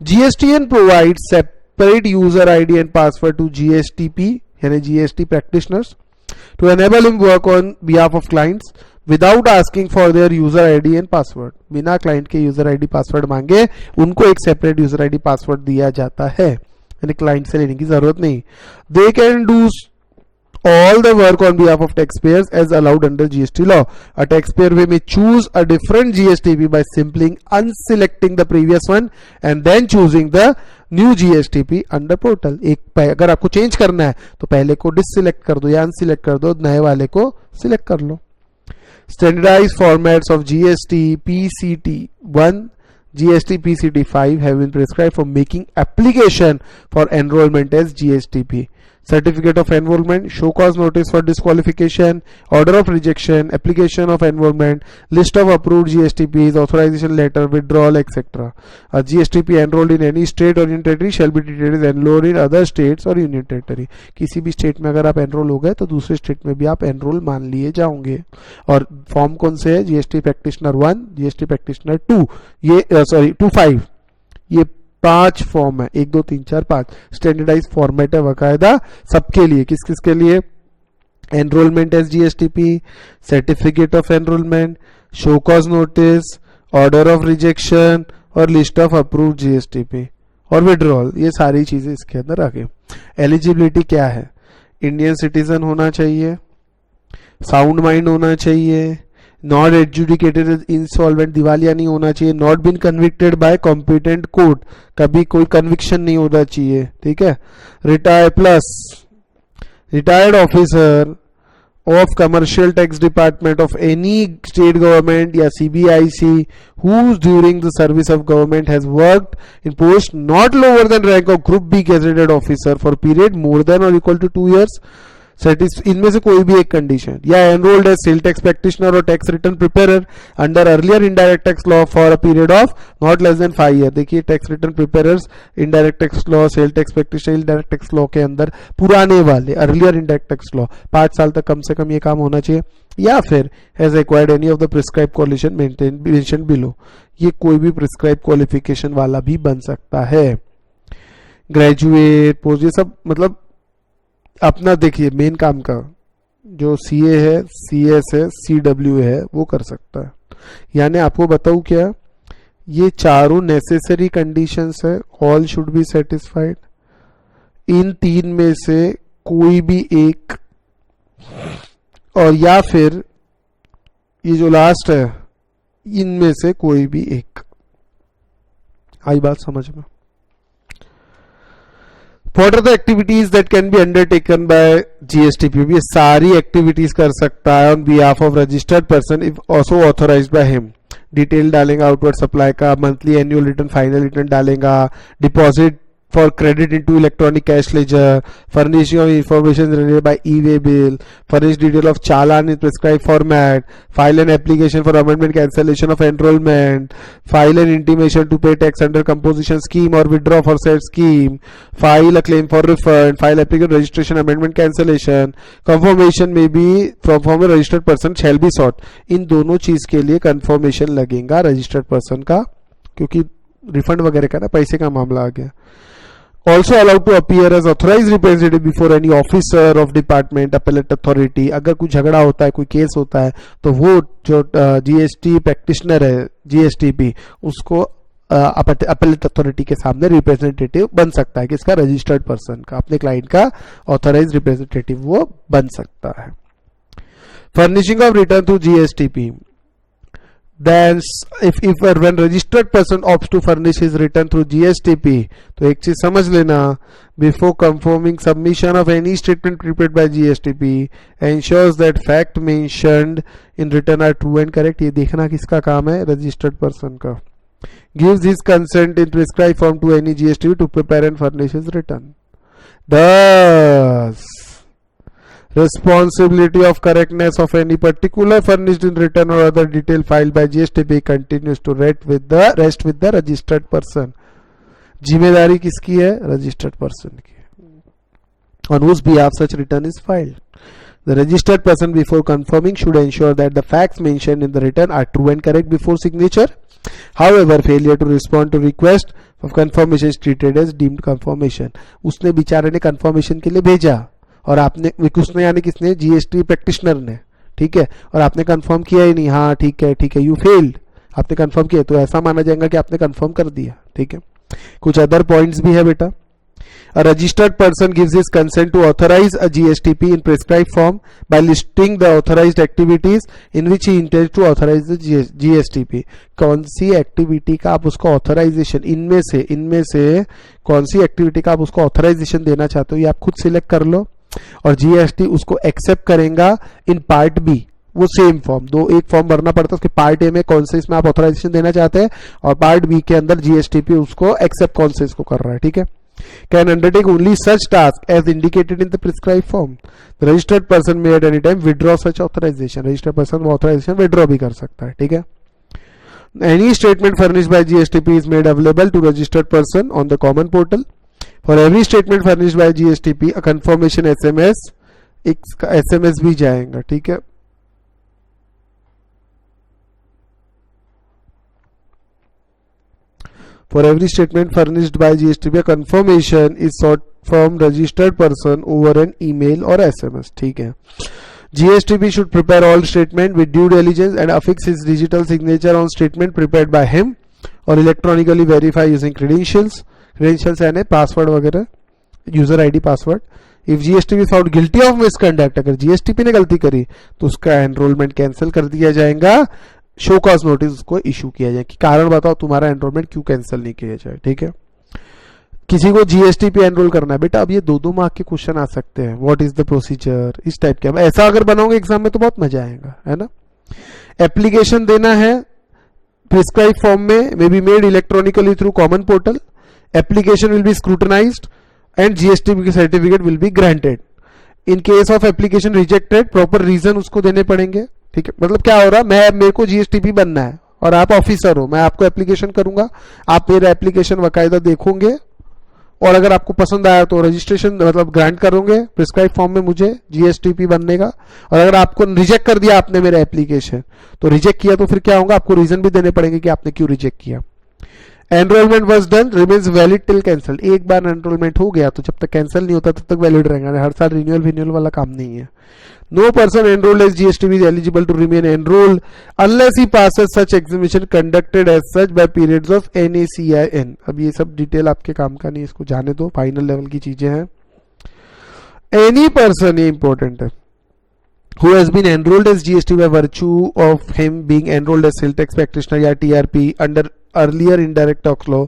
GSTN provides separate user ID and password to GSTP, यानी GST practitioners, to enable him work on behalf of clients without asking for their user ID and password। बिना client के user ID password मांगे उनको एक separate user ID password दिया जाता है, यानी client से लेने की जरूरत नहीं। They can do all the work on behalf of taxpayers as allowed under GST law. A taxpayer may choose a different GSTP by simply unselecting the previous one and then choosing the new GSTP under portal. एक अगर आपको change करना है तो पहले को डिससिलेक्ट कर दो या अनसिलेक्ट कर दो, नए वाले को सिलेक्ट कर लो. Standardized formats of GST PCT 1, GST PCT 5 have been prescribed for making application for enrollment as GSTP. Certificate of enrollment, show cause notice for disqualification, order of rejection, application of enrollment, list of approved GSTPs, authorization letter, withdrawal, etc. A GSTP enrolled in any state or union territory shall be treated as enrolled in other states or union territory. किसी भी state में अगर आप enrol हो गए तो दूसरे state में भी आप एनरोल मान लिए जाओगे. और फॉर्म कौन से है? जीएसटी प्रैक्टिशनर 1, जीएसटी प्रैक्टिशनर 2, ये 5, ये 5 फॉर्म है. 1 2 3 4 5 स्टैंडर्डाइज फॉर्मेट है बकायदा सबके लिए. किस किस के लिए? Enrolment as GSTP, certificate of enrolment, show cause notice, order of rejection और लिस्ट ऑफ अप्रूव्ड जीएसटीपी और विड्रॉल. ये सारी चीजें इसके अंदर आ गई. एलिजिबिलिटी क्या है? इंडियन सिटीजन होना चाहिए, साउंड माइंड होना चाहिए, नॉट एडजुडिकेटेड इंसॉल्वेंट, दिवालिया नहीं होना चाहिए, not been convicted by competent court, कभी कोई कन्विक्शन नहीं होना चाहिए. ठीक है. Retired officer of commercial tax department of any state government या CBIC who during the service of government has worked in post not lower than rank of group B gazetted officer for period more than or equal to 2 years. इनमें से कोई भी एक condition. या enrolled as sale tax practitioner और tax return preparer under earlier indirect tax law for a period of not less than 5 year. देखिए tax return preparers, indirect tax law, sale tax practitioner, indirect tax law के अंदर पुराने वाले earlier indirect tax law 5 साल तक कम से कम ये काम होना चाहिए. या फिर has acquired any of the prescribe qualification mention below. ये कोई भी प्रिस्क्राइब क्वालिफिकेशन वाला भी बन सकता है. ग्रेजुएट, पोस्ट, ये सब मतलब अपना देखिए मेन काम का जो CA है, CS है, CW है वो कर सकता है. यानी आपको बताऊं क्या, ये चारों नेसेसरी कंडीशंस है. All should be satisfied. इन 3 में से कोई भी एक, और या फिर ये जो लास्ट है इनमें से कोई भी एक. आई बात समझ में? What are the activities that can be undertaken by GSTP? ये सारी एक्टिविटीज कर सकता है on behalf of registered person if also authorized by him. Detail डालेगा आउटवर्ड सप्लाई का, monthly annual return, final return डालेगा, deposit for credit into electronic cash ledger, furnishing of information related by e-way bill, furnish detail of challan in prescribed format, file an application for amendment cancellation of enrollment, file an intimation to pay tax under composition scheme or withdraw for said scheme, file a claim for refund, file application registration amendment cancellation, confirmation may be from a registered person shall be sought. इन दोनों चीज के लिए confirmation लगेगा registered person का, क्योंकि refund वगैरह का ना पैसे का मामला आ गया. Also allowed to appear as authorized representative before any officer of department, appellate authority. अगर कुछ झगड़ा होता है, कोई केस होता है, तो वो जो GST प्रैक्टिशनर है GSTP उसको appellate authority के सामने रिप्रेजेंटेटिव बन सकता है. किसका? रजिस्टर्ड पर्सन का, अपने क्लाइंट का ऑथराइज रिप्रेजेंटेटिव वो बन सकता है. Furnishing of return through GSTP. Then if when registered person opts to furnish his return through GSTP, तो एक चीज समझ लेना, before confirming submission of any statement prepared by GSTP ensures that fact mentioned in return are true and correct. ये देखना किसका काम है? रजिस्टर्ड पर्सन का. gives his consent in prescribed form to any GSTP to prepare and furnish his return. Thus responsibility of correctness of any particular furnished in return or other detail filed by GSTP continues to rest with the registered person. जिम्मेदारी किसकी है? Registered person की. On whose behalf such return is filed. The registered person before confirming should ensure that the facts mentioned in the return are true and correct before signature. However, failure to respond to request of confirmation is treated as deemed confirmation. उसने बेचारे ने confirmation के लिए भेजा और आपने, उसने यानी किसने? GST प्रैक्टिशनर ने. ठीक है. और आपने कंफर्म किया ही नहीं. हाँ ठीक है, यू फेल्ड. आपने कंफर्म किया तो ऐसा माना जाएगा कि आपने कंफर्म कर दिया. ठीक है. कुछ अदर पॉइंट्स भी है बेटा. A registered person gives his consent to authorize a GSTP in prescribed form by listing the authorized activities in which he intends to authorize the GSTP. कौन सी एक्टिविटी का आप उसको ऑथराइजेशन, इनमें से कौन सी एक्टिविटी का आप उसको ऑथराइजेशन देना चाहते हो ये आप खुद सिलेक्ट कर लो, और जीएसटी उसको एक्सेप्ट करेगा इन पार्ट बी, वो सेम फॉर्म, एक फॉर्म भरना पड़ता है, उसके पार्ट ए में कौन से इसमें आप ऑथराइजेशन देना चाहते हैं, और पार्ट बी के अंदर जीएसटीपी उसको एक्सेप्ट कौन से इसको कर रहा है, ठीक है. Can undertake only such task as indicated in the prescribe form. The registered person may at any time withdraw such authorisation. Registered person authorisation withdraw भी कर सकता है, ठीक है. Any statement furnished by GSTP is made available to registered person on the common portal. For every statement furnished by GSTP a confirmation SMS, एक SMS भी जाएगा, ठीक है. For every statement furnished by GSTP, a confirmation is sought from registered person over an email or SMS. ठीक है. GSTP should prepare all statement with due diligence and affix his digital signature on statement prepared by him or electronically verify using credentials. Credentials यानी password वगैरह, user ID password. If GSTP is found guilty of misconduct, अगर GSTP ने गलती करी तो उसका enrolment cancel कर दिया जाएगा. शो कॉज नोटिस उसको इशू किया जाए कि कारण बताओ तुम्हारा एनरोलमेंट क्यों कैंसिल नहीं किया जाए, ठीक है. किसी को जीएसटीपी एनरोल करना है बेटा, अब ये 2-2 मार्क के क्वेश्चन आ सकते हैं. व्हाट इज द प्रोसीजर, इस टाइप के. ऐसा अगर बनाओगे एग्जाम में तो बहुत मजा आएगा, है ना. एप्लीकेशन देना है प्रिस्क्राइब फॉर्म में, may be made electronically through common portal. Application will be scrutinised and GSTP certificate will be granted. In case of application rejected, proper reason उसको देने पड़ेंगे, ठीक है. मतलब क्या हो रहा है, मेरे को जीएसटीपी बनना है और आप ऑफिसर हो, मैं आपको एप्लीकेशन करूंगा, आप मेरा एप्लीकेशन वकायदा देखोगे और अगर आपको पसंद आया तो रजिस्ट्रेशन मतलब ग्रांट करोगे प्रिस्क्राइब फॉर्म में मुझे जीएसटीपी बनने का. और अगर आपको रिजेक्ट कर दिया आपने मेरा एप्लीकेशन, तो रिजेक्ट किया तो फिर क्या होगा, आपको रीजन भी देने पड़ेंगे कि आपने क्यों रिजेक्ट किया. Enrolment was done remains valid till cancel. एक बार एनरोलमेंट हो गया तो जब तक कैंसिल नहीं होता तब तक वैलिड रहेगा, हर साल रिन्यूअल वाला काम नहीं है. No person enrolled as GSTP is eligible to remain enrolled unless he passes such examination conducted as such by periods of NACIN. अब ये सब डिटेल आपके काम का नहीं, इसको जाने दो, फाइनल लेवल की चीजें हैं. Any person, ये इंपॉर्टेंट है, who has been enrolled as GST by virtue of him being enrolled as sales tax practitioner या TRP under earlier indirect tax law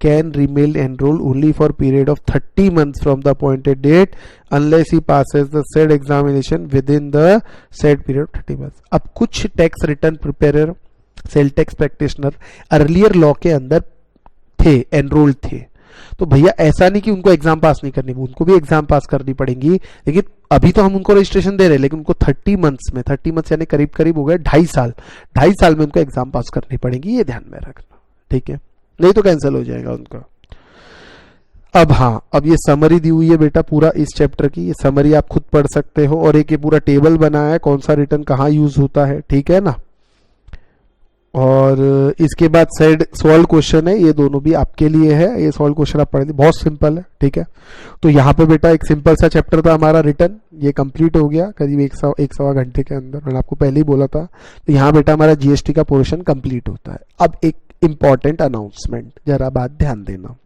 can remain enrolled only for period of 30 months from the appointed date unless he passes the said examination within the said period of 30 months. अब कुछ tax return prepare cell tax practitioner earlier law के अंदर थे, enrolled थे, तो भैया ऐसा नहीं कि उनको एग्जाम पास नहीं करनी, उनको भी एग्जाम पास करनी पड़ेगी. लेकिन अभी तो हम उनको रजिस्ट्रेशन दे रहे हैं, लेकिन उनको 30 मंथ्स में, 30 मंथ्स यानी करीब करीब हो गए 2.5 साल में उनको एग्जाम पास करनी पड़ेगी, ये ध्यान में रखना, ठीक है. नहीं तो कैंसिल हो जाएगा उनका. अब हाँ, अब ये समरी दी हुई है बेटा पूरा इस चैप्टर की, ये समरी आप खुद पढ़ सकते हो, और एक ये पूरा टेबल बना है कौन सा रिटर्न कहाँ यूज होता है, ठीक है ना. और इसके बाद सेड सॉल्व क्वेश्चन है, ये दोनों भी आपके लिए है. ये सॉल्व क्वेश्चन आप पढ़ लीजिए, बहुत सिंपल है, ठीक है. तो यहाँ पे बेटा एक सिंपल सा चैप्टर था हमारा रिटर्न, ये कंप्लीट हो गया करीब 1 घंटे के अंदर, मैंने आपको पहले ही बोला था. तो यहाँ बेटा हमारा जीएसटी का पोर्शन कंप्लीट होता है. अब एक इंपॉर्टेंट अनाउंसमेंट, जरा बात ध्यान देना.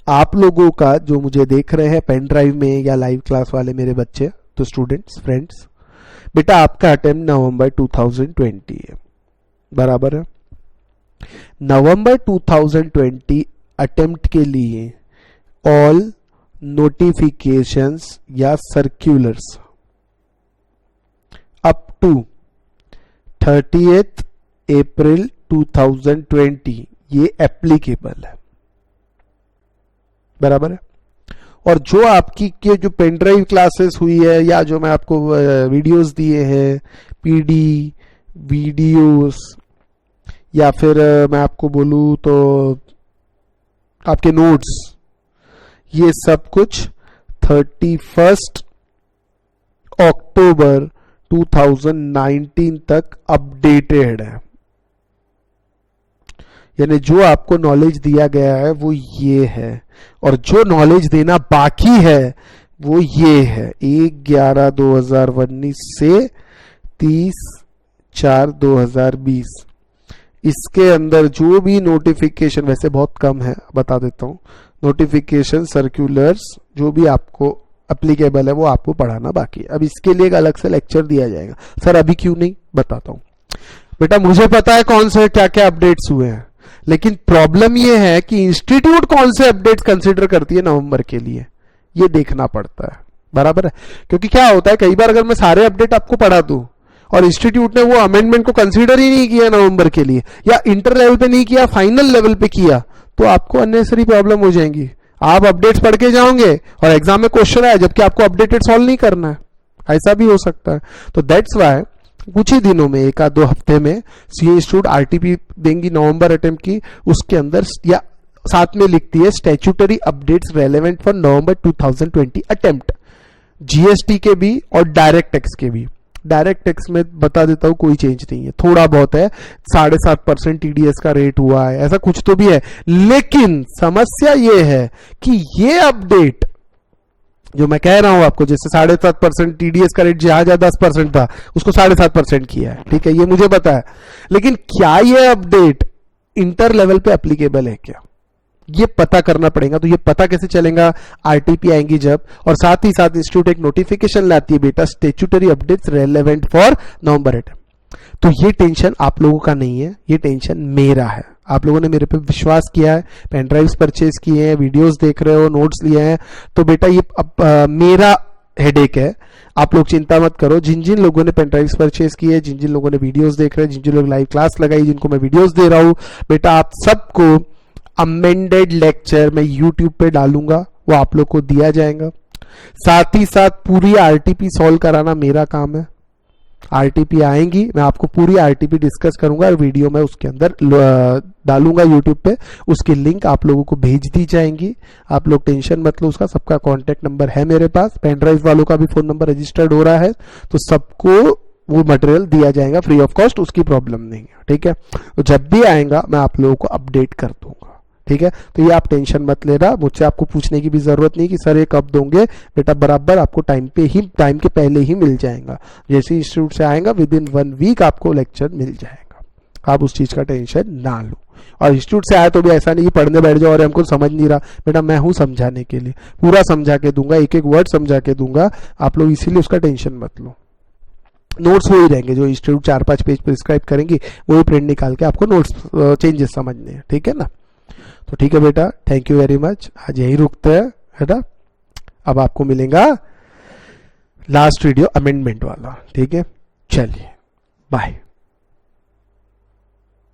आप लोगों का जो मुझे देख रहे हैं पेन ड्राइव में या लाइव क्लास वाले मेरे बच्चे, तो स्टूडेंट्स फ्रेंड्स, बेटा आपका अटेम्प्ट नवंबर 2020 है, बराबर है. नवंबर 2020 अटेम्प्ट के लिए ऑल नोटिफिकेशंस या सर्क्यूलर्स अप टू 30th अप्रैल 2020 ये एप्लीकेबल है, बराबर है. और जो आपकी के जो पेन ड्राइव क्लासेस हुई है या जो मैं आपको वीडियोस दिए हैं, पीडी वीडियोस, या फिर मैं आपको बोलूं तो आपके नोट्स, ये सब कुछ 31 अक्टूबर 2019 तक अपडेटेड है. यानी जो आपको नॉलेज दिया गया है वो ये है, और जो नॉलेज देना बाकी है वो ये है 1/11/2019 से 30/4/2020. इसके अंदर जो भी नोटिफिकेशन, वैसे बहुत कम है, बता देता हूँ, नोटिफिकेशन सर्कुलर्स जो भी आपको एप्लीकेबल है वो आपको पढ़ाना बाकी है। अब इसके लिए एक अलग से लेक्चर दिया जाएगा। सर अभी क्यों नहीं, बताता हूँ बेटा। मुझे पता है कौन से क्या क्या अपडेट्स हुए हैं, लेकिन प्रॉब्लम ये है कि इंस्टीट्यूट कौन से अपडेट्स कंसीडर करती है नवंबर के लिए, ये देखना पड़ता है। बराबर है, क्योंकि क्या होता है कई बार अगर मैं सारे अपडेट आपको पढ़ा दूं और इंस्टीट्यूट ने वो अमेंडमेंट को कंसीडर ही नहीं किया नवंबर के लिए, या इंटर लेवल पे नहीं किया, फाइनल लेवल पे किया, तो आपको अननेसेसरी प्रॉब्लम हो जाएंगी। आप अपडेट्स पढ़ के जाओगे और एग्जाम में क्वेश्चन आया जबकि आपको अपडेटेड सॉल्व नहीं करना है, ऐसा भी हो सकता है। तो दैट्स वाई कुछ ही दिनों में, एक आध 2 हफ्ते में सीए इंस्टीट्यूट आरटीपी देंगी नवंबर अटेम्प्ट की, उसके अंदर या साथ में लिखती है statutory updates relevant for November 2020 attempt, GST के भी और डायरेक्ट टैक्स के भी। डायरेक्ट टैक्स में बता देता हूं कोई चेंज नहीं है, थोड़ा बहुत है, 7.5% टीडीएस का रेट हुआ है, ऐसा कुछ तो भी है। लेकिन समस्या ये है कि ये अपडेट जो मैं कह रहा हूं आपको, जैसे 7.5% टीडीएस का रेट जहां 10% था उसको 7.5% किया है, ठीक है, ये मुझे पता है। लेकिन क्या ये अपडेट इंटर लेवल पे एप्लीकेबल है क्या, ये पता करना पड़ेगा। तो ये पता कैसे चलेगा, आरटीपी आएंगी जब, और साथ ही साथ इंस्टीट्यूट एक नोटिफिकेशन लाती है बेटा statutory updates relevant for November attempt. तो ये टेंशन आप लोगों का नहीं है, ये टेंशन मेरा है। आप लोगों ने मेरे पे विश्वास किया है, पेन ड्राइव्स परचेज किए हैं, वीडियोस देख रहे हो, नोट्स लिए हैं, तो बेटा ये मेरा हेडेक है, आप लोग चिंता मत करो। जिन जिन लोगों ने पेन ड्राइव्स परचेज किए, जिन जिन लोगों ने वीडियोस देख रहे हैं, जिन जिन लोग लाइव क्लास लगाई, जिनको मैं वीडियोस दे रहा हूं, बेटा आप सबको अमेंडेड लेक्चर मैं यूट्यूब पे डालूंगा, वो आप लोग को दिया जाएगा। साथ ही साथ पूरी आरटीपी सॉल्व कराना मेरा काम है। आरटीपी आएंगी, मैं आपको पूरी आरटीपी डिस्कस करूंगा और वीडियो में उसके अंदर डालूंगा यूट्यूब पे, उसकी लिंक आप लोगों को भेज दी जाएंगी। आप लोग टेंशन मत लो, उसका सबका कॉन्टेक्ट नंबर है मेरे पास, पेन ड्राइव वालों का भी फोन नंबर रजिस्टर्ड हो रहा है, तो सबको वो मटेरियल दिया जाएगा फ्री ऑफ कॉस्ट, उसकी प्रॉब्लम नहीं है, ठीक है। तो जब भी आएगा मैं आप लोगों को अपडेट कर दूंगा, ठीक है। तो ये आप टेंशन मत लेना, मुझसे आपको पूछने की भी जरूरत नहीं कि सर ये कब दोगे, बेटा बराबर आपको टाइम के पहले ही मिल जाएगा। जैसे इंस्टीट्यूट से आएगा विदिन 1 वीक आपको लेक्चर मिल जाएगा, आप उस चीज का टेंशन ना लो। और इंस्टीट्यूट से आया तो भी ऐसा नहीं पढ़ने बैठ जाओ और हमको समझ नहीं रहा, बेटा मैं हूं समझाने के लिए, पूरा समझा के दूंगा, एक एक वर्ड समझा के दूंगा, आप लोग इसीलिए उसका टेंशन मत लो। नोट्स वही रहेंगे जो इंस्टीट्यूट 4-5 पेज प्रिस्क्राइब करेंगे, वही प्रिंट निकाल के आपको नोट्स चेंजेस समझने हैं, ठीक है ना। तो ठीक है बेटा, थैंक यू वेरी मच, आज यही रुकते हैं, है ना। अब आपको मिलेगा लास्ट वीडियो अमेंडमेंट वाला, ठीक है, चलिए बाय।